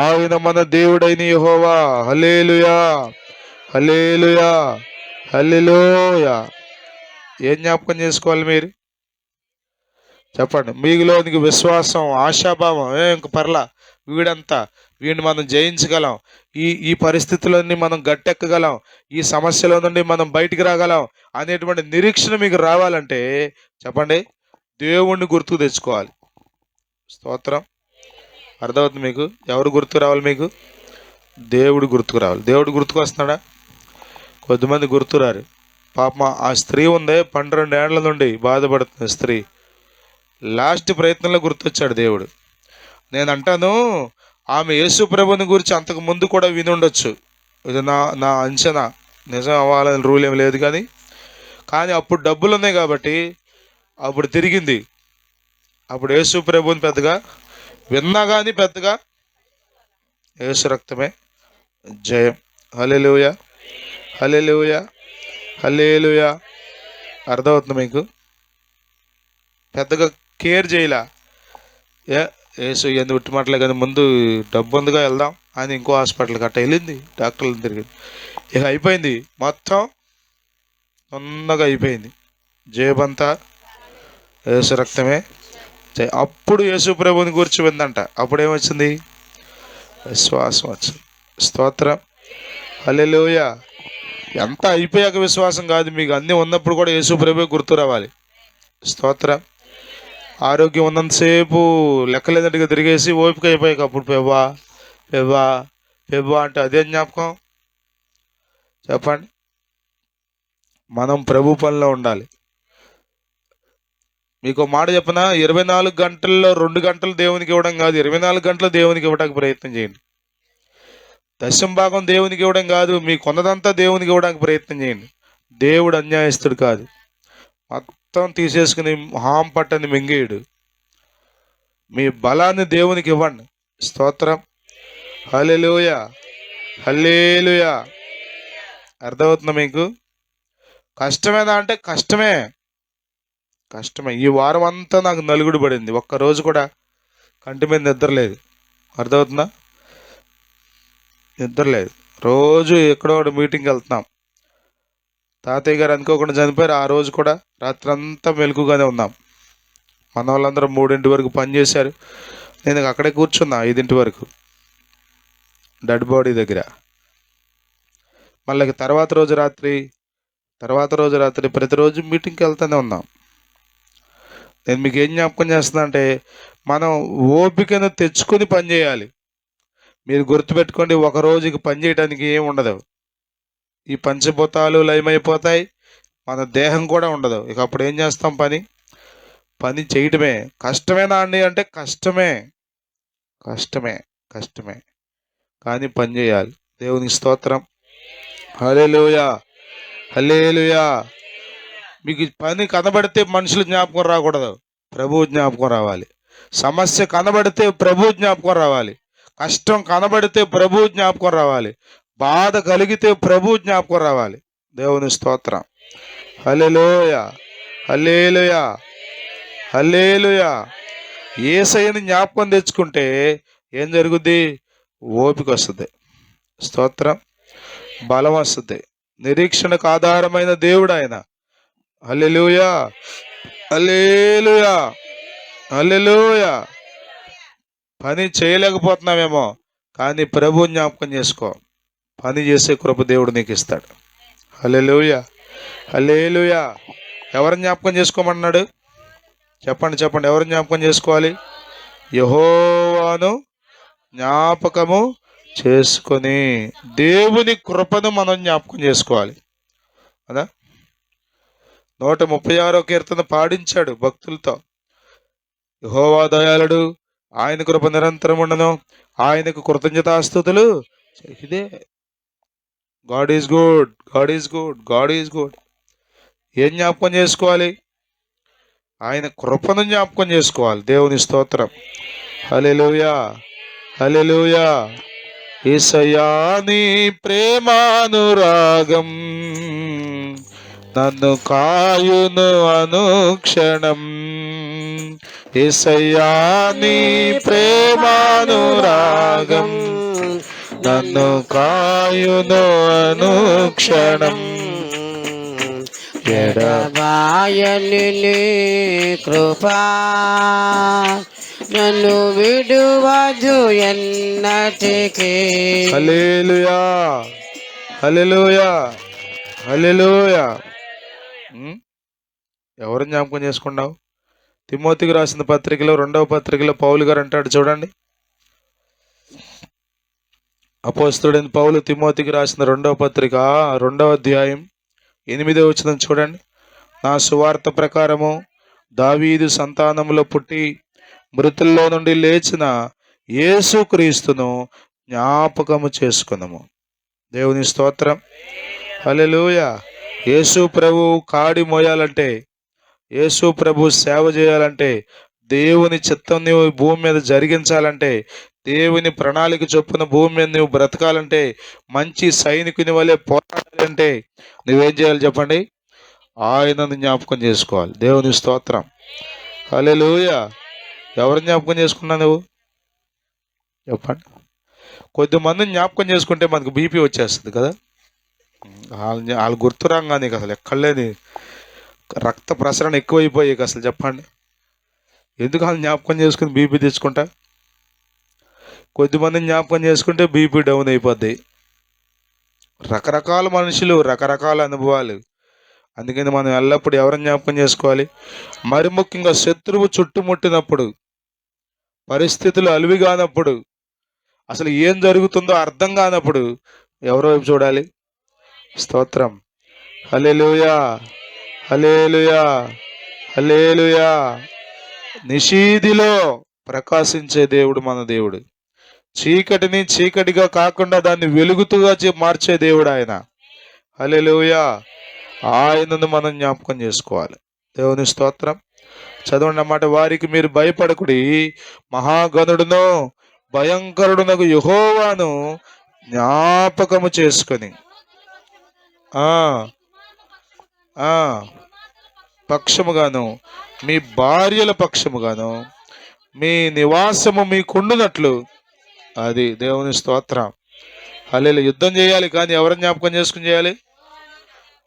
ఆయన మన దేవుడైన యెహోవా. హల్లెలూయా, హల్లెలూయా, హల్లెలూయా. ఏం జ్ఞాపకం చేసుకోవాలి మీరు చెప్పండి? మీలోనికి విశ్వాసం, ఆశాభావం, ఇంక పర్లా వీడిని మనం జయించగలం, ఈ పరిస్థితులన్నీ మనం గట్టెక్కగలం, ఈ సమస్యలో నుండి మనం బయటికి రాగలం అనేటువంటి నిరీక్షణ మీకు రావాలంటే చెప్పండి, దేవుణ్ణి గుర్తుకు తెచ్చుకోవాలి. స్తోత్రం. అర్థమవుతుంది మీకు? ఎవరు గుర్తుకు రావాలి మీకు? దేవుడు గుర్తుకు రావాలి. దేవుడు గుర్తుకు వస్తున్నాడా? కొద్దిమంది గుర్తురారు. పాపం ఆ స్త్రీ ఉందే, 12 ఏళ్ల నుండి బాధపడుతున్న స్త్రీ, లాస్ట్ ప్రయత్నంలో గుర్తొచ్చాడు దేవుడు. నేను అంటాను, ఆమె యేసు ప్రభుని గురించి అంతకు ముందు కూడా వినుండొచ్చు. ఇది నా అంచనా, నిజం అవ్వాలని రూల్ ఏం లేదు. కానీ అప్పుడు డబ్బులు ఉన్నాయి కాబట్టి అప్పుడు తిరిగింది. అప్పుడు యేసు ప్రభుని పెద్దగా విన్నా కానీ పెద్దగా యేసు రక్తమే జయం. హల్లెలూయా, హల్లెలూయా, హల్లెలూయా. అర్థమవుతుంది మీకు? పెద్దగా కేర్ చేయలా. యేసు ఎందుకు ఉట్టుమాటలే కానీ ముందు డబ్బు ఉందిగా వెళ్దాం అని ఇంకో హాస్పిటల్ గట్ట వెళ్ళింది, డాక్టర్లను తిరిగింది. ఇక అయిపోయింది, మొత్తం తొందరగా అయిపోయింది. జేబంతా యేసు రక్తమే. అప్పుడు యేసు ప్రభుని గురించి విందంట. అప్పుడు ఏమొచ్చింది? విశ్వాసం వచ్చింది. స్తోత్రం. హల్లెలూయా. ఎంత అయిపోయాక విశ్వాసం కాదు, మీకు అన్నీ ఉన్నప్పుడు కూడా యేసు ప్రభువే గుర్తు రావాలి. స్తోత్రం. ఆరోగ్యం ఉన్నంతసేపు లెక్కలేదట్టుగా తిరిగేసి ఓపిక అయిపోయాక అప్పుడు పెవ్వా పెవ్వా పెవ్వా అంటే అదే జ్ఞాపకం. చెప్పండి. మనం ప్రభు పనిలో ఉండాలి. మీకు మాట చెప్పనా, 24 గంటల్లో 2 గంటలు దేవునికి ఇవ్వడం కాదు, 24 గంటలు దేవునికి ఇవ్వడానికి ప్రయత్నం చేయండి. దశం భాగం దేవునికి ఇవ్వడం కాదు, మీకున్నదంతా దేవునికి ఇవ్వడానికి ప్రయత్నం చేయండి. దేవుడు అన్యాయస్తుడు కాదు. మొత్తం తీసేసుకుని హాం పట్టని మింగేయుడు. మీ బలాన్ని దేవునికి ఇవ్వండి. స్తోత్రం. హల్లెలూయా, హల్లెలూయా. అర్థమవుతుందా మీకు? కష్టమేనా అంటే కష్టమే. ఈ వారం అంతా నాకు నలుగుడు పడింది, ఒక్కరోజు కూడా కంటి మీద నిద్రలేదు. అర్థమవుతుందా? నిద్రలేదు. రోజు ఎక్కడో ఒకటి మీటింగ్కి వెళ్తున్నాం. తాతయ్య గారు అనుకోకుండా చనిపోయారు. ఆ రోజు కూడా రాత్రి అంతా మెలకుగానే ఉన్నాం. మన వాళ్ళందరూ 3 వరకు పనిచేశారు. నేను అక్కడే కూర్చున్నా 5 వరకు డెడ్ బాడీ దగ్గర. మళ్ళీ తర్వాత రోజు రాత్రి ప్రతిరోజు మీటింగ్కి వెళ్తూనే ఉన్నాం. నేను మీకు ఏం జ్ఞాపకం చేస్తున్నా అంటే, మనం ఓపికను తెచ్చుకొని పనిచేయాలి. మీరు గుర్తుపెట్టుకోండి, ఒక రోజుకి పని చేయడానికి ఏం ఉండదు. ఈ పంచభూతాలు లయమైపోతాయి, మన దేహం కూడా ఉండదు. ఇక అప్పుడు ఏం చేస్తాం? పని చేయటమే. కష్టమేనా అండి అంటే కష్టమే, కష్టమే, కష్టమే, కానీ పని చేయాలి. దేవునికి స్తోత్రం. హల్లెలూయా, హల్లెలూయా. మీకు పని కనబడితే మనుషులు జ్ఞాపకం రాకూడదు, ప్రభువు జ్ఞాపకం రావాలి. సమస్య కనబడితే ప్రభువు జ్ఞాపకం రావాలి. కష్టం కనబడితే ప్రభువు జ్ఞాపకం రావాలి. బాధ కలిగితే ప్రభువు జ్ఞాపకం రావాలి. దేవుని స్తోత్రం. హల్లెలూయా, హల్లెలూయా, హల్లెలూయా. యేసయ్యని జ్ఞాపకం తెచ్చుకుంటే ఏం జరుగుద్ది? ఓపిక వస్తుంది, స్తోత్రం, బలం వస్తుంది. నిరీక్షణకు ఆధారమైన దేవుడు ఆయన. హల్లెలూయా, హల్లెలూయా, హల్లెలూయా. పని చేయలేకపోతున్నామేమో, కానీ ప్రభు జ్ఞాపకం చేసుకో. పని చేసే కృప దేవుడు నీకు ఇస్తాడు. హల్లెలూయా, హల్లెలూయా. ఎవరు జ్ఞాపకం చేసుకోమన్నాడు? చెప్పండి, చెప్పండి. ఎవరు జ్ఞాపకం చేసుకోవాలి? యెహోవాను జ్ఞాపకము చేసుకొని దేవుని కృపను మనం జ్ఞాపకం చేసుకోవాలి కదా. 136వ కీర్తన పాడించాడు భక్తులతో. యెహోవా దయాళుడు, ఆయన కృప నిరంతరం ఉండను, ఆయనకు కృతజ్ఞతాస్తుతులు. ఇదే God is good, God is good, God is good. ఏం జ్ఞాపకం చేసుకోవాలి? ఆయన కృపను జ్ఞాపకం చేసుకోవాలి. దేవుని స్తోత్రం. హల్లెలూయా, హల్లెలూయా. యేసయ్యా నీ ప్రేమానురాగం నన్ను కాయును అనుక్షణం. యేసయ్యా నీ ప్రేమానురాగం నన్ను కాయును అనుక్షణం. ఎడబాయని నీ కృపా నన్ను విడువదు ఎన్నటికీ. హల్లెలూయా, హల్లెలూయా, హల్లెలూయా. ఎవరు జ్ఞాపకం చేసుకున్నావు? తిమోతికి రాసిన పత్రికలో 2వ పత్రికలో పౌలు గారు అంటాడు చూడండి. అపోస్తలుడైన పౌలు తిమోతికి రాసిన 2వ పత్రిక 2వ అధ్యాయం 8వ వచనం చూడండి. నా సువార్త ప్రకారము దావీదు సంతానములో పుట్టి మృతుల్లో నుండి లేచిన యేసుక్రీస్తును జ్ఞాపకము చేసుకున్నాము. దేవుని స్తోత్రం. హల్లెలూయా. యేసు ప్రభు కాడి మోయాలంటే, యేసు ప్రభు సేవ చేయాలంటే, దేవుని చిత్తం నువ్వు భూమి మీద జరిగించాలంటే, దేవుని ప్రణాళిక చొప్పున భూమి మీద నువ్వు బ్రతకాలంటే, మంచి సైనికుని వలె పోరాడాలంటే నువ్వేం చేయాలి చెప్పండి? ఆయనను జ్ఞాపకం చేసుకోవాలి. దేవుని స్తోత్రం. హల్లెలూయా. ఎవరు జ్ఞాపకం చేసుకున్నావు నువ్వు? చెప్పండి. కొద్దిమందిని జ్ఞాపకం చేసుకుంటే మనకు బీపీ వచ్చేస్తుంది కదా. వాళ్ళు గుర్తురాంగా నీకు అసలు ఎక్కడలేని రక్త ప్రసరణ ఎక్కువైపోయాయి అసలు. చెప్పండి, ఎందుకు వాళ్ళు జ్ఞాపకం చేసుకుని బీపీ తెచ్చుకుంటా? కొద్దిమందిని జ్ఞాపకం చేసుకుంటే బీపీ డౌన్ అయిపోద్ది. రకరకాల మనుషులు, రకరకాల అనుభవాలు. అందుకని మనం ఎల్లప్పుడూ ఎవరిని జ్ఞాపకం చేసుకోవాలి? మరి ముఖ్యంగా శత్రువు చుట్టుముట్టినప్పుడు, పరిస్థితులు అలివి కానప్పుడు, అసలు ఏం జరుగుతుందో అర్థం కానప్పుడు ఎవరి వైపు చూడాలి? స్తోత్రం. హల్లెలూయా, హల్లెలూయా, హల్లెలూయా. నిషీదిలో ప్రకాశించే దేవుడు మన దేవుడు. చీకటిని చీకటిగా కాకుండా దాన్ని వెలుగుతుగా మార్చే దేవుడు ఆయన. హల్లెలూయా. ఆయనను మనం జ్ఞాపకం చేసుకోవాలి. దేవుని స్తోత్రం. చదవండి అన్నమాట. వారికి మీరు భయపడకుడి, మహాగణుడును భయంకరుడునకు యెహోవాను జ్ఞాపకము చేసుకొని పక్షముగాను మీ భార్యల పక్షముగాను మీ నివాసము మీకుండునట్లు. అది దేవుని స్తోత్రం. హల్లెలూయా. యుద్ధం చేయాలి, కానీ ఎవరిని జ్ఞాపకం చేసుకుని చేయాలి?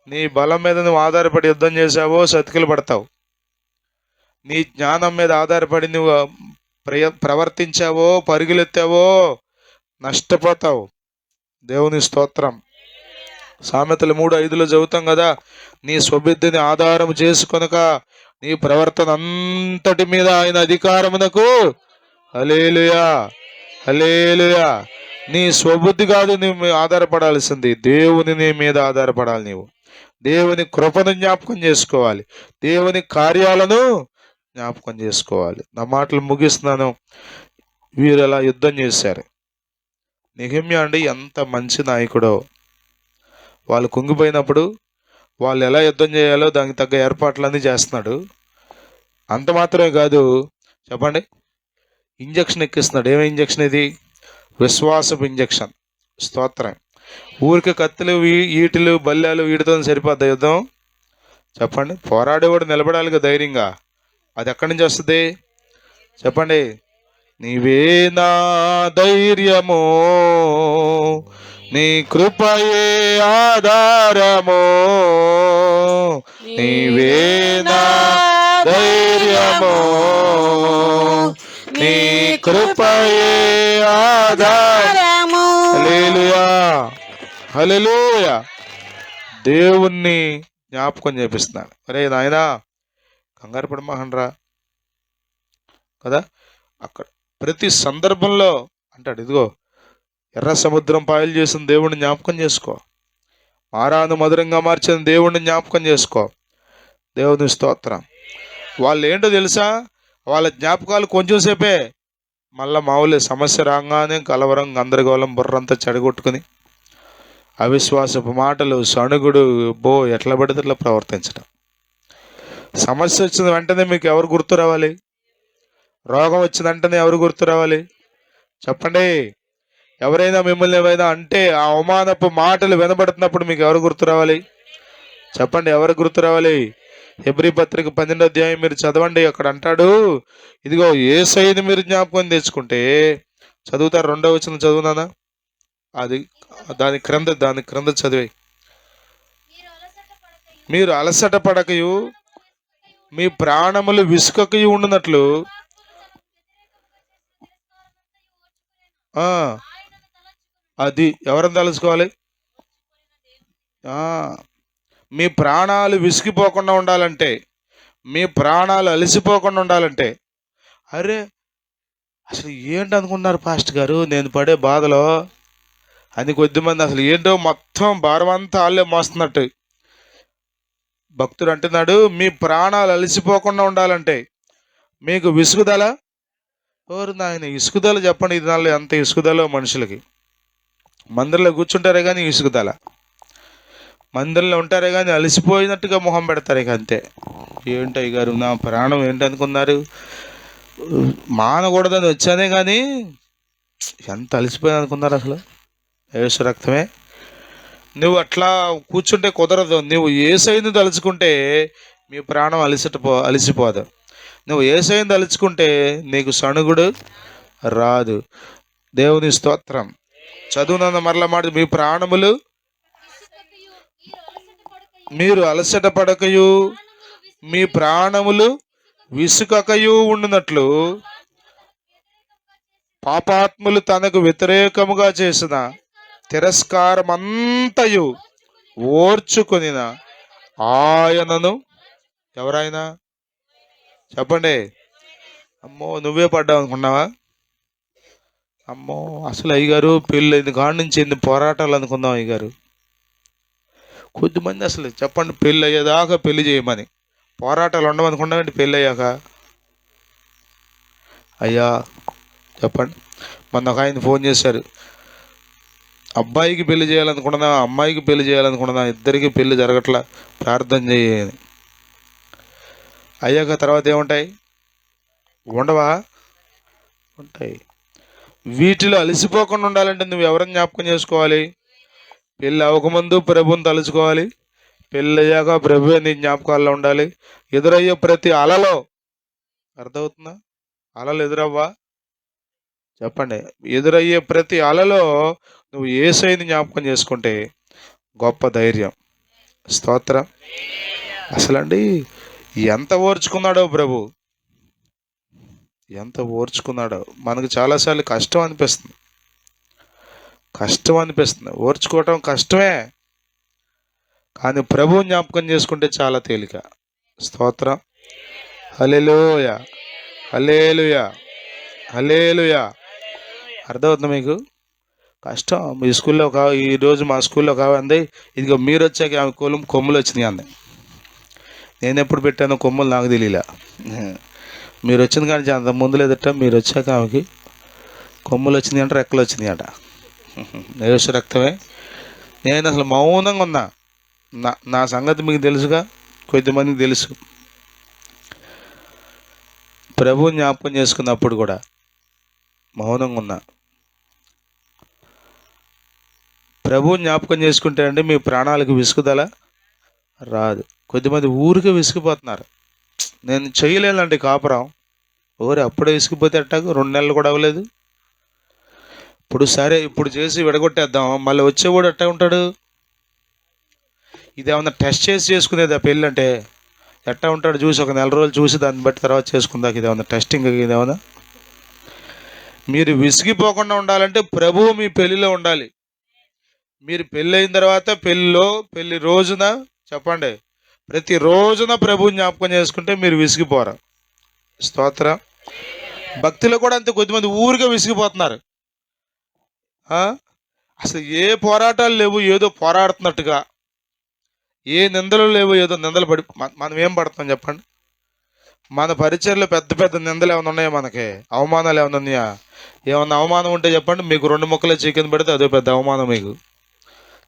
నీ బలం మీద నువ్వు ఆధారపడి యుద్ధం చేసావో సతికిలు పడతావు. నీ జ్ఞానం మీద ఆధారపడి నువ్వు ప్రవర్తించావో, పరుగులెత్తావో నష్టపోతావు. దేవుని స్తోత్రం. సామెతలు 3:5 చదువుతాం కదా, నీ స్వబుద్ధిని ఆధారం చేసుకొనక నీ ప్రవర్తన అంతటి మీద ఆయన అధికారమునకు హల్లెలూయా, హల్లెలూయా, నీ స్వబుద్ధి కాదు నువ్వు ఆధారపడాల్సింది, దేవుని నీ మీద ఆధారపడాలి. నీవు దేవుని కృపను జ్ఞాపకం చేసుకోవాలి, దేవుని కార్యాలను జ్ఞాపకం చేసుకోవాలి. నా మాటలు ముగిస్తున్నాను. వీరు ఎలా యుద్ధం చేశారు. నెహెమ్యా అండి ఎంత మంచి నాయకుడో. వాళ్ళు కుంగిపోయినప్పుడు వాళ్ళు ఎలా యుద్ధం చేయాలో దానికి తగ్గ ఏర్పాట్లన్నీ చేస్తున్నాడు. అంత మాత్రమే కాదు, చెప్పండి, ఇంజక్షన్ ఎక్కిస్తున్నాడు. ఏమి ఇంజక్షన్ ఇది? విశ్వాసపు ఇంజక్షన్. స్తోత్రం. ఊరికి కత్తులు ఈటలు బల్లాలు వీటితో సరిపోద్ది యుద్ధం? చెప్పండి. పోరాడేవాడు నిలబడాలిగా ధైర్యంగా. అది ఎక్కడి నుంచి వస్తుంది? చెప్పండి. నీవే నా ధైర్యము, నీ కృపయే ఆధారము, నీవే నా ధైర్యము, నీ కృపయే ఆధారము. హల్లెలూయా, హల్లెలూయా. దేవుణ్ణి జ్ఞాపకం చేపిస్తున్నాడు. అరే నాయనా కంగారు పడమాకండ్రా కదా. అక్కడ ప్రతి సందర్భంలో అంటాడు, ఇదిగో ఎర్ర సముద్రం పాయలు చేసిన దేవుణ్ణి జ్ఞాపకం చేసుకో, మారాను మధురంగా మార్చిన దేవుణ్ణి జ్ఞాపకం చేసుకో. దేవుని స్తోత్రం. వాళ్ళు ఏంటో తెలుసా? వాళ్ళ జ్ఞాపకాలు కొంచెం సేపే, మళ్ళా మామూలు సమస్య రాగానే కలవరం గందరగోళం బుర్రంతా చెడగొట్టుకుని అవిశ్వాసపు మాటలు సణుగుడు ఎట్లా పడితే ఇట్లా ప్రవర్తించడం. సమస్య వచ్చిన వెంటనే మీకు ఎవరు గుర్తు రావాలి? రోగం వచ్చిన వెంటనే ఎవరు గుర్తు రావాలి? చెప్పండి. ఎవరైనా మిమ్మల్ని ఏమైనా అంటే ఆ అవమానపు మాటలు వినబడుతున్నప్పుడు మీకు ఎవరు గుర్తు రావాలి? చెప్పండి, ఎవరు గుర్తు రావాలి? హెబ్రీ పత్రిక 12వ అధ్యాయం మీరు చదవండి. అక్కడ అంటాడు, ఇదిగో యేసయ్యని మీరు జ్ఞాపకం తెచ్చుకుంటే, చదువుతారు 2వ వచనం చదువునానా? అది దాని క్రింద చదివే. మీరు అలసట పడకయు మీ ప్రాణములు విసుకకయు ఉండునట్లు అది ఎవరిని తలుచుకోవాలి? మీ ప్రాణాలు విసిగిపోకుండా ఉండాలంటే, మీ ప్రాణాలు అలసిపోకుండా ఉండాలంటే, అరే అసలు ఏంటి అనుకున్నారు పాస్టర్ గారు నేను పడే బాధలో అని కొద్దిమంది అసలు ఏంటో మొత్తం భారం అంతా వాళ్ళే మోస్తున్నట్టు. భక్తుడు అంటున్నాడు, మీ ప్రాణాలు అలసిపోకుండా ఉండాలంటే మీకు విసుగుదల. ఎవరు నాయన ఇసుకుదల? చెప్పండి. ఇది నాలో ఎంత ఇసుకుదలో మనుషులకి. మందిరంలో కూర్చుంటారే కానీ ఇసుకుదల, మందిరంలో ఉంటారే కానీ అలసిపోయినట్టుగా మొహం పెడతారు. ఇక అంతే. ఏంటయ్య గారు నా ప్రాణం ఏంటి అనుకున్నారు, మానకూడదని వచ్చానే కానీ ఎంత అలసిపోయింది అనుకున్నారు. అసలు యేసు రక్తమే. నువ్వు అట్లా కూర్చుంటే కుదరదు. నువ్వు యేసయ్యని తలుచుకుంటే మీ ప్రాణం అలసిపోదు. నువ్వు యేసయ్యని తలుచుకుంటే నీకు సణుగుడు రాదు. దేవుని స్తోత్రం. చదువునంద మరల మాట, మీ ప్రాణములు మీరు అలసట పడకయు మీ ప్రాణములు విసుకకయు ఉండునట్లు పాపాత్ములు తనకు వ్యతిరేకముగా చేసిన తిరస్కారమంతయు ఓర్చుకొనిన ఆయనను. ఎవరైనా చెప్పండి. అమ్మో నువ్వే పడ్డావు అనుకున్నావా? అమ్మో అసలు అయ్యగారు పెళ్ళైంది కాడి నుంచి ఎన్ని పోరాటాలు అనుకుందాం అయ్యగారు. కొద్దిమంది అసలు చెప్పండి, పెళ్ళి అయ్యేదాకా పెళ్లి చేయమని పోరాటాలు ఉండమనుకున్నామండి. పెళ్ళి అయ్యాక అయ్యా చెప్పండి. మొన్న ఒక ఆయన ఫోన్ చేశారు, అబ్బాయికి పెళ్లి చేయాలనుకున్నా అమ్మాయికి పెళ్లి చేయాలనుకున్నా ఇద్దరికి పెళ్లి జరగట్లా, ప్రార్థన చేయని. అయ్యాక తర్వాత ఏముంటాయి? ఉండవా? ఉంటాయి. వీటిలో అలసిపోకుండా ఉండాలంటే నువ్వు ఎవరిని జ్ఞాపకం చేసుకోవాలి? పెళ్ళి అవ్వకముందు ప్రభుని తలుచుకోవాలి, పెళ్ళి అయ్యాక ప్రభువే నీ జ్ఞాపకాల్లో ఉండాలి. ఎదురయ్యే ప్రతి అలలో, అర్థమవుతుందా? అలలు ఎదురవ్వా? చెప్పండి. ఎదురయ్యే ప్రతి అలలో నువ్వు యేసయ్యని జ్ఞాపకం చేసుకుంటే గొప్ప ధైర్యం. స్తోత్రం. అసలండి ఎంత ఓర్చుకున్నాడో ప్రభు, ఎంత ఓర్చుకున్నాడో. మనకు చాలాసార్లు కష్టం అనిపిస్తుంది, ఓర్చుకోవటం కష్టమే. కానీ ప్రభువు జ్ఞాపకం చేసుకుంటే చాలా తేలిక. స్తోత్రం. హల్లెలూయా, హల్లెలూయా, హల్లెలూయా. అర్థమవుతుంది మీకు? కష్టం. మీ స్కూల్లో ఈరోజు మా స్కూల్లో అంది, ఇదిగో మీరు వచ్చాక ఆమె కొమ్ములు వచ్చినాయి అంది. నేను ఎప్పుడు పెట్టానో కొమ్ములు నాకు తెలియలే. మీరు వచ్చింది కానీ అంత ముందు లేదట, మీరు వచ్చాక ఆమెకి కొమ్ములు వచ్చినాయి అంట, రెక్కలు వచ్చినాయి అంట. యేసు రక్తమే. నేను అసలు మౌనంగా ఉన్నా. నా సంగతి మీకు తెలుసుగా, కొద్దిమందికి తెలుసు. ప్రభు జ్ఞాపకం చేసుకున్నప్పుడు కూడా మౌనంగా ఉన్నా. ప్రభు జ్ఞాపకం చేసుకుంటే అండి మీ ప్రాణాలకు విసుగుదల రాదు. కొద్దిమంది ఊరికే విసిగిపోతున్నారు. నేను చేయలేనండి కాపురం. అప్పుడే విసిగిపోతే ఎట్టాకు 2 నెలలు కూడా అవ్వలేదు. ఇప్పుడు సరే, ఇప్పుడు చేసి విడగొట్టేద్దాం, మళ్ళీ వచ్చేవాడు ఎట్టా ఉంటాడు? ఇదేమన్నా టెస్ట్ చేసి చేసుకునేది ఆ పెళ్ళి అంటే ఎట్టా ఉంటాడు చూసి, ఒక నెల రోజులు చూసి దాన్ని బట్టి తర్వాత చేసుకుందాక ఇదేమన్నా టెస్టింగ్? ఇదేమన్నా? మీరు విసిగిపోకుండా ఉండాలంటే ప్రభువు మీ పెళ్ళిలో ఉండాలి. మీరు పెళ్ళి అయిన తర్వాత పెళ్ళి రోజున చెప్పండి, ప్రతి రోజున ప్రభు జ్ఞాపకం చేసుకుంటే మీరు విసిగిపోరు. స్తోత్రం. భక్తిలో కూడా అంతే. కొద్దిమంది ఊరిగా విసిగిపోతున్నారు. అసలు ఏ పోరాటాలు లేవు, ఏదో పోరాడుతున్నట్టుగా. ఏ నిందలు లేవు, ఏదో నిందలు పడి మనం ఏం పడతాం చెప్పండి? మన పరిచయలో పెద్ద పెద్ద నిందలు ఏమైనా ఉన్నాయా? మనకి అవమానాలు ఏమైనా ఉన్నాయా? ఏమన్నా అవమానం ఉంటే చెప్పండి. మీకు 2 ముక్కలే చికెన్ పెడితే అదే పెద్ద అవమానం మీకు.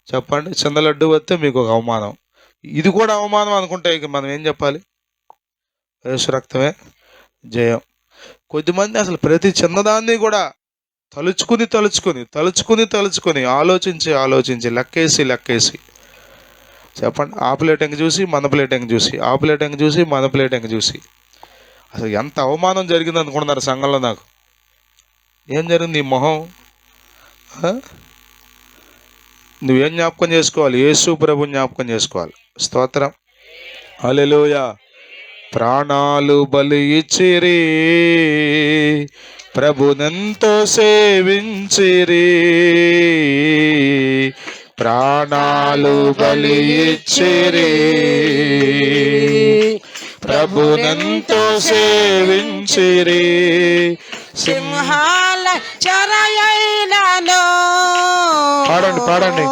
చెప్పండి. చిన్న లడ్డు వస్తే మీకు ఒక అవమానం. ఇది కూడా అవమానం అనుకుంటే ఇక మనం ఏం చెప్పాలి? యేసు రక్తమే జయం. కొద్దిమంది అసలు ప్రతి చిన్నదాన్ని కూడా తలుచుకుని ఆలోచించి లెక్కేసి చెప్పండి. ఆ ప్లేట్ ఎంక చూసి మన ప్లేట్ ఎంక చూసి అసలు ఎంత అవమానం జరిగింది అనుకుంటున్నారు సంఘంలో? నాకు ఏం జరిగింది? నీ మొహం. నువ్వేం జ్ఞాపకం చేసుకోవాలి? యేసు ప్రభు జ్ఞాపకం చేసుకోవాలి. స్తోత్రం. హల్లెలూయా. ప్రాణాలు బలి ఇచ్చిరి, ప్రభునెంతో సేవించిరి. ప్రాణాలు బలి ఇచ్చిరి, ప్రభునెంతో సేవించిరి. సింహాల చెరయైనను, పాడండి.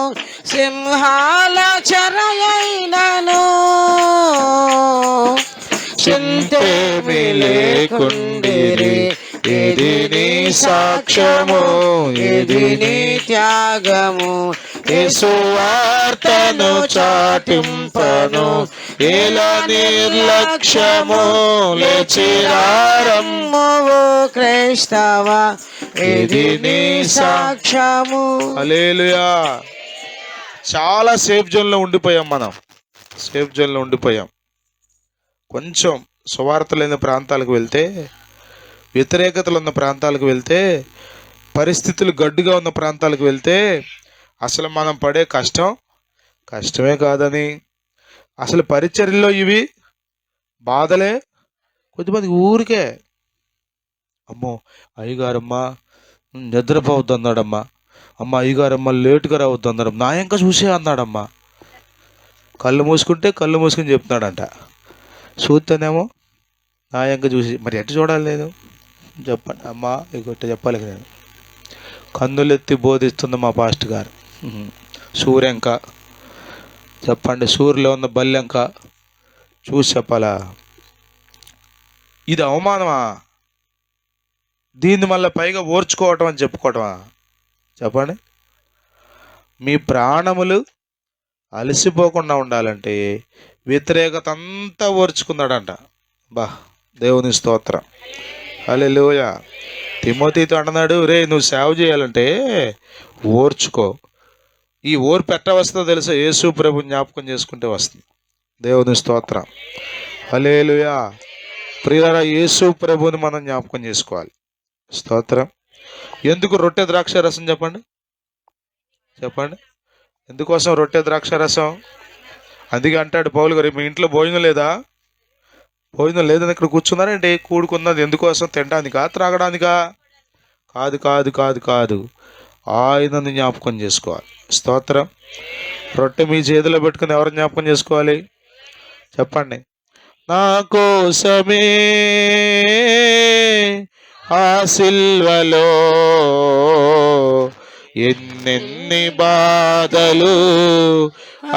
సింహాల చెరయైనను చింతేమి లేకుండిరి. ఇది నీ సాక్ష్యము, ఇది నీ త్యాగము. యేసు వార్తను చాటింపను, ఎలా నిర్లక్ష్యము లేచిరారమ్ము క్రైస్తవ, ఇది నీ సాక్ష్యము. హల్లెలూయా. చాలా సేఫ్ జోన్లో ఉండిపోయాం. కొంచెం సువార్త లేని ప్రాంతాలకు వెళ్తే, వ్యతిరేకతలు ఉన్న ప్రాంతాలకు వెళ్తే, పరిస్థితులు గడ్డుగా ఉన్న ప్రాంతాలకు వెళ్తే అసలు మనం పడే కష్టమే కాదని, అసలు పరిచర్యలో ఇవి బాధలే. కొద్దిమంది ఊరికే అమ్మో అయ్యగారమ్మ నిద్రపోవద్దు అన్నాడమ్మా, అమ్మ అయ్యగారమ్మ లేటుగా రావద్దు అన్నాడు, నా ఇంకా చూసే అన్నాడమ్మా. కళ్ళు మూసుకుని చెప్తున్నాడంట. చూస్తేనేమో నా ఇంకా చూసి, మరి ఎట్టు చూడాలి నేను చెప్పండి అమ్మా? ఇగొట్ట చెప్పాలి నేను. కన్నులెత్తి బోధిస్తుంది మా పాస్టర్ గారు. సూర్యంక చెప్పండి, సూర్యులో ఉన్న బల్లెంక చూసి చెప్పాలా? ఇది అవమానమా? దీన్ని మళ్ళీ పైగా ఓర్చుకోవటం అని చెప్పుకోవటమా? చెప్పండి. మీ ప్రాణములు అలసిపోకుండా ఉండాలంటే వ్యతిరేకత అంతా ఓర్చుకున్నాడంట. దేవుని స్తోత్రం. హల్లెలూయా. తిమోతితో అంటున్నాడు, రే నువ్వు సేవ చేయాలంటే ఓర్చుకో. ఈ ఓర్పు ఎట్ట వస్తుందో తెలుసా? యేసు ప్రభు జ్ఞాపకం చేసుకుంటే వస్తుంది. దేవుని స్తోత్రం. హల్లెలూయా. ప్రియులారా, యేసు ప్రభుని మనం జ్ఞాపకం చేసుకోవాలి. స్తోత్రం. ఎందుకు రొట్టె ద్రాక్ష రసం చెప్పండి? ఎందుకోసం రొట్టె ద్రాక్ష రసం? అందుకే అంటాడు పౌలు గారు, మీ ఇంట్లో భోజనం లేదని ఇక్కడ కూర్చున్నారంటే కూడుకున్నది ఎందుకోసం? తినడానికా, త్రాగడానికా? కాదు. ఆయనని జ్ఞాపకం చేసుకోవాలి. స్తోత్రం. రొట్టె మీ చేతిలో పెట్టుకుని ఎవరు జ్ఞాపకం చేసుకోవాలి? చెప్పండి. నా కోసమే ఆ సిల్వలో ఎన్నెన్ని బాధలు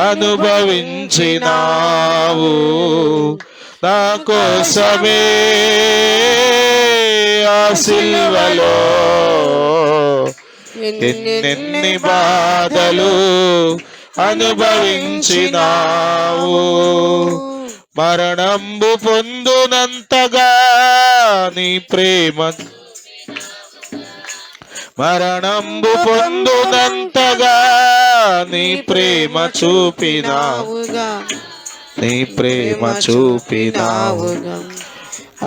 అనుభవించినావు నా కోసమే ఆ సిలువలో. ఎన్నెన్ని బాధలు అనుభవించినావు మరణంబు పొందునంతగా నీ ప్రేమ, మరణంబు పొందునంతగా నీ ప్రేమ చూపినావు, నీ ప్రేమ చూపినావు.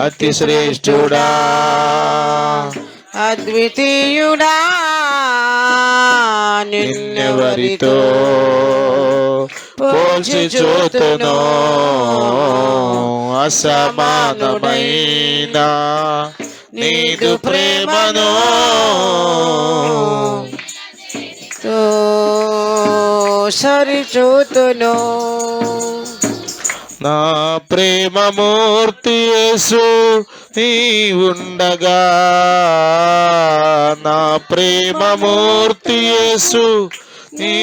అతి శ్రేష్ఠుడా అద్వితీయుడా నిన్నెవరితో పోల్చి చూతును, అసమానమైన నీదు ప్రేమను సరిచూతును. నా ప్రేమమూర్తి యేసు నీ ఉండగా, నా ప్రేమమూర్తి యేసు నీ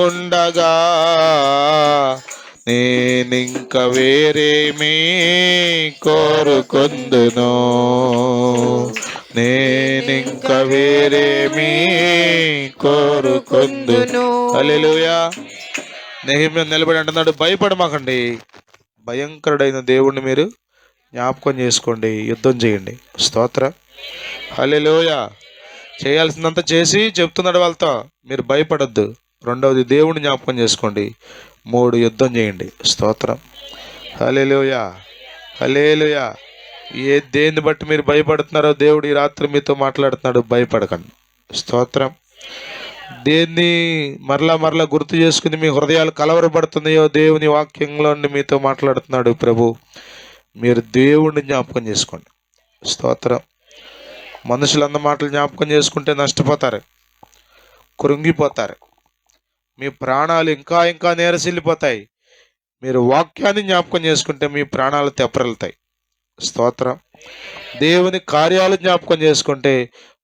ఉండగా నేనింక వేరేమీ కోరుకొందును, నేనింక వేరేమీ కోరుకొందును. హల్లెలూయా. నెహెమ్యా నిలబడి అంటున్నాడు, భయపడమాకండి, భయంకరుడైన దేవుణ్ణి మీరు జ్ఞాపకం చేసుకోండి, యుద్ధం చేయండి. స్తోత్రం. హల్లెలూయా. చేయాల్సిందంతా చేసి చెప్తున్నాడు వాళ్ళతో, మీరు భయపడద్దు. రెండవది దేవుణ్ణి జ్ఞాపకం చేసుకోండి. 3 యుద్ధం చేయండి. స్తోత్రం. హల్లెలూయా. హల్లెలూయా. దేన్ని బట్టి మీరు భయపడుతున్నారో దేవుడు ఈ రాత్రి మీతో మాట్లాడుతున్నాడు, భయపడకండి. స్తోత్రం. దేన్ని మరలా గుర్తు చేసుకుని మీ హృదయాలు కలవరపడుతున్నాయో దేవుని వాక్యంలో మీతో మాట్లాడుతున్నాడు ప్రభు. మీరు దేవుణ్ణి జ్ఞాపకం చేసుకోండి. స్తోత్రం. మనుషులు అన్న మాటలు జ్ఞాపకం చేసుకుంటే నష్టపోతారు, కృంగిపోతారు, మీ ప్రాణాలు ఇంకా నీరసిల్లిపోతాయి. మీరు వాక్యాన్ని జ్ఞాపకం చేసుకుంటే మీ ప్రాణాలు తెప్పరిల్తాయి. స్తోత్రం. దేవుని కార్యాలు జ్ఞాపకం చేసుకుంటే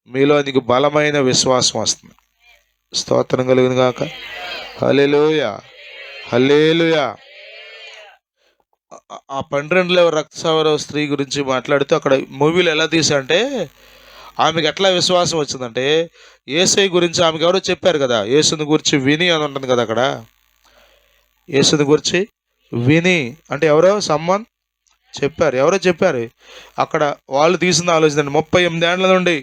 మీలోనికి బలమైన విశ్వాసం వస్తుంది. స్తోత్రం కలుగును గాక. హల్లెలూయా. హల్లెలూయా. ఆ 12 రక్తస్రావ స్త్రీ గురించి మాట్లాడుతూ అక్కడ మూవీలో ఎలా తీసంటే ఆమెకి ఎట్లా విశ్వాసం వచ్చిందంటే, యేసై గురించి ఆమెకు ఎవరో చెప్పారు కదా, యేసుని గురించి విని అని ఉంటుంది కదా అక్కడ. యేసుని గురించి విని అంటే సమ్మన్ చెప్పారు, ఎవరో చెప్పారు. అక్కడ వాళ్ళు తీసిన ఆలోచన 38 ఏళ్ల నుండి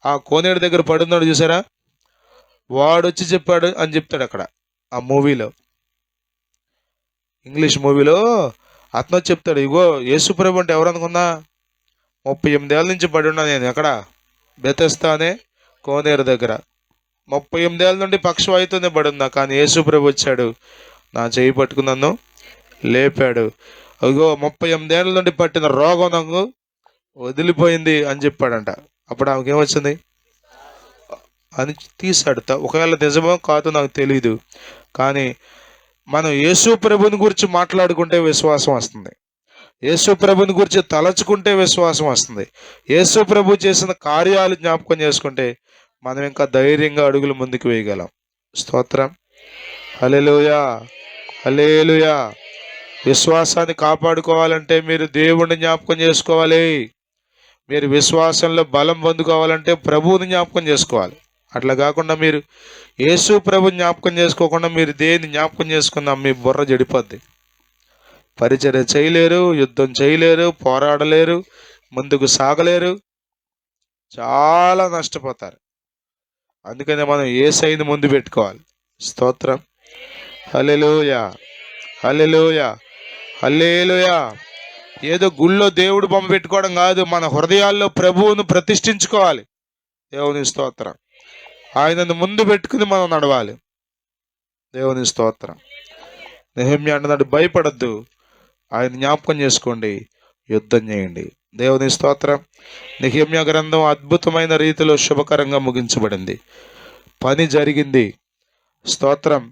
ఆ కోనేరు దగ్గర పడున్నాడు చూసారా, వాడొచ్చి చెప్పాడు అని చెప్తాడు అక్కడ ఆ మూవీలో. ఇంగ్లీష్ మూవీలో అతను వచ్చి చెప్తాడు, ఇగో యేసు ప్రభు అంటే ఎవరు అనుకున్నా, 38 ఏళ్ళ నుంచి పడి ఉన్నా నేను ఎక్కడ, బెతెస్దా అనే కోనేరు దగ్గర 38 ఏళ్ళ నుండి పక్షవాయుతోనే పడి ఉన్నా. కానీ యేసు ప్రభు వచ్చాడు, నా చేయి పట్టుకుని నన్ను లేపాడు. ఇగో 38 ఏళ్ళ నుండి పట్టిన రోగం నాకు వదిలిపోయింది అని చెప్పాడంట. అప్పుడు ఆమెకి ఏమొచ్చింది అని తీసాడు. ఒకవేళ నిజమో కాదో నాకు తెలియదు, కానీ మనం యేసు ప్రభుని గురించి మాట్లాడుకుంటే విశ్వాసం వస్తుంది, యేసు ప్రభుని గురించి తలచుకుంటే విశ్వాసం వస్తుంది, యేసు ప్రభు చేసిన కార్యాలు జ్ఞాపకం చేసుకుంటే మనం ఇంకా ధైర్యంగా అడుగులు ముందుకు వేయగలం. స్తోత్రం. హల్లెలూయా. హల్లెలూయా. విశ్వాసాన్ని కాపాడుకోవాలంటే మీరు దేవుణ్ణి జ్ఞాపకం చేసుకోవాలి. మీరు విశ్వాసంలో బలం పొందుకోవాలంటే ప్రభువుని జ్ఞాపకం చేసుకోవాలి. అట్లా కాకుండా మీరు యేసు ప్రభు జ్ఞాపకం చేసుకోకుండా మీరు దేన్ని జ్ఞాపకం చేసుకున్నా మీ బుర్ర చెడిపోద్ది. పరిచర్య చేయలేరు, యుద్ధం చేయలేరు, పోరాడలేరు, ముందుకు సాగలేరు, చాలా నష్టపోతారు. అందుకనే మనం యేసయ్యని ముందు పెట్టుకోవాలి. స్తోత్రం. హల్లెలూయా. హల్లెలూయా. హల్లెలూయా. ఏదో గుళ్ళో దేవుడు బొమ్మ పెట్టుకోవడం కాదు, మన హృదయాల్లో ప్రభువును ప్రతిష్ఠించుకోవాలి. దేవుని స్తోత్రం. ఆయనను ముందు పెట్టుకుని మనం నడవాలి. దేవుని స్తోత్రం. నెహెమ్యా అంటున్నాడు, భయపడద్దు, ఆయన జ్ఞాపకం చేసుకోండి, యుద్ధం చేయండి. దేవుని స్తోత్రం. నెహెమ్యా గ్రంథం అద్భుతమైన రీతిలో శుభకరంగా ముగించబడింది. పని జరిగింది. స్తోత్రం.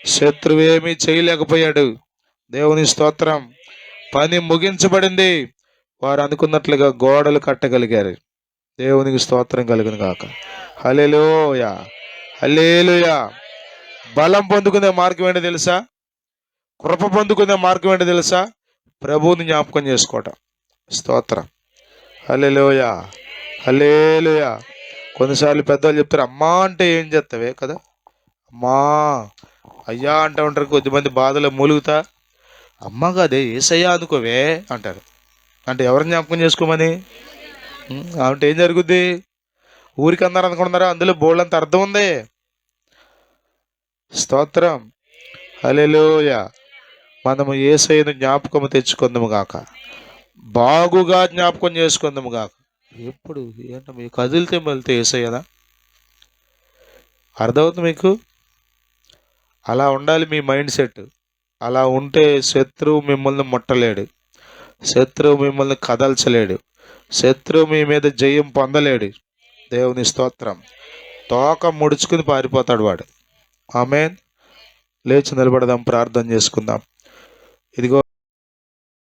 శత్రువేమీ చేయలేకపోయాడు. దేవుని స్తోత్రం. పని ముగించబడింది. వారు అనుకున్నట్లుగా గోడలు కట్టగలిగారు. దేవునికి స్తోత్రం కలుగును గాక. హల్లెలూయా. హల్లెలూయా. బలం పొందుకునే మార్గం ఏంటో తెలుసా? కృప పొందుకునే మార్గం ఏంటో తెలుసా? ప్రభువుని జ్ఞాపకం చేసుకోవటం. స్తోత్రం. హల్లెలూయా, హల్లెలూయా. కొన్నిసార్లు పెద్దవాళ్ళు చెప్తారు, అమ్మా అంటే ఏం చేస్తావే కదా, అమ్మా అయ్యా అంటూ ఉంటారు. కొద్దిమంది బాధలో మూలుగుతా, అమ్మ కాదే ఏసయ్యా అనుకోవే అంటారు. అంటే ఎవరిని జ్ఞాపకం చేసుకోమని? అంటే ఏం జరుగుద్ది? ఊరికి అన్నారు అనుకుంటున్నారా? అందులో బోల్డంత అర్థం ఉంది. స్తోత్రం. హల్లెలూయా. మనము యేసయ్యను జ్ఞాపకము తెచ్చుకుందాము గాక, బాగుగా జ్ఞాపకం చేసుకుందాము గాక. ఎప్పుడు ఏంటో మీకు కదిలితే వెళ్తే యేసయ్యనా? అర్థమవుతుంది మీకు? అలా ఉండాలి మీ మైండ్ సెట్. అలా ఉంటే శత్రువు మిమ్మల్ని ముట్టలేడు, శత్రువు మిమ్మల్ని కదల్చలేడు, శత్రువు మీ మీద జయం పొందలేడు. దేవుని స్తోత్రం. తోక ముడుచుకుని పారిపోతాడు వాడు. ఆమేన్. లేచి నిలబడదాం, ప్రార్థన చేసుకుందాం. ఇదిగో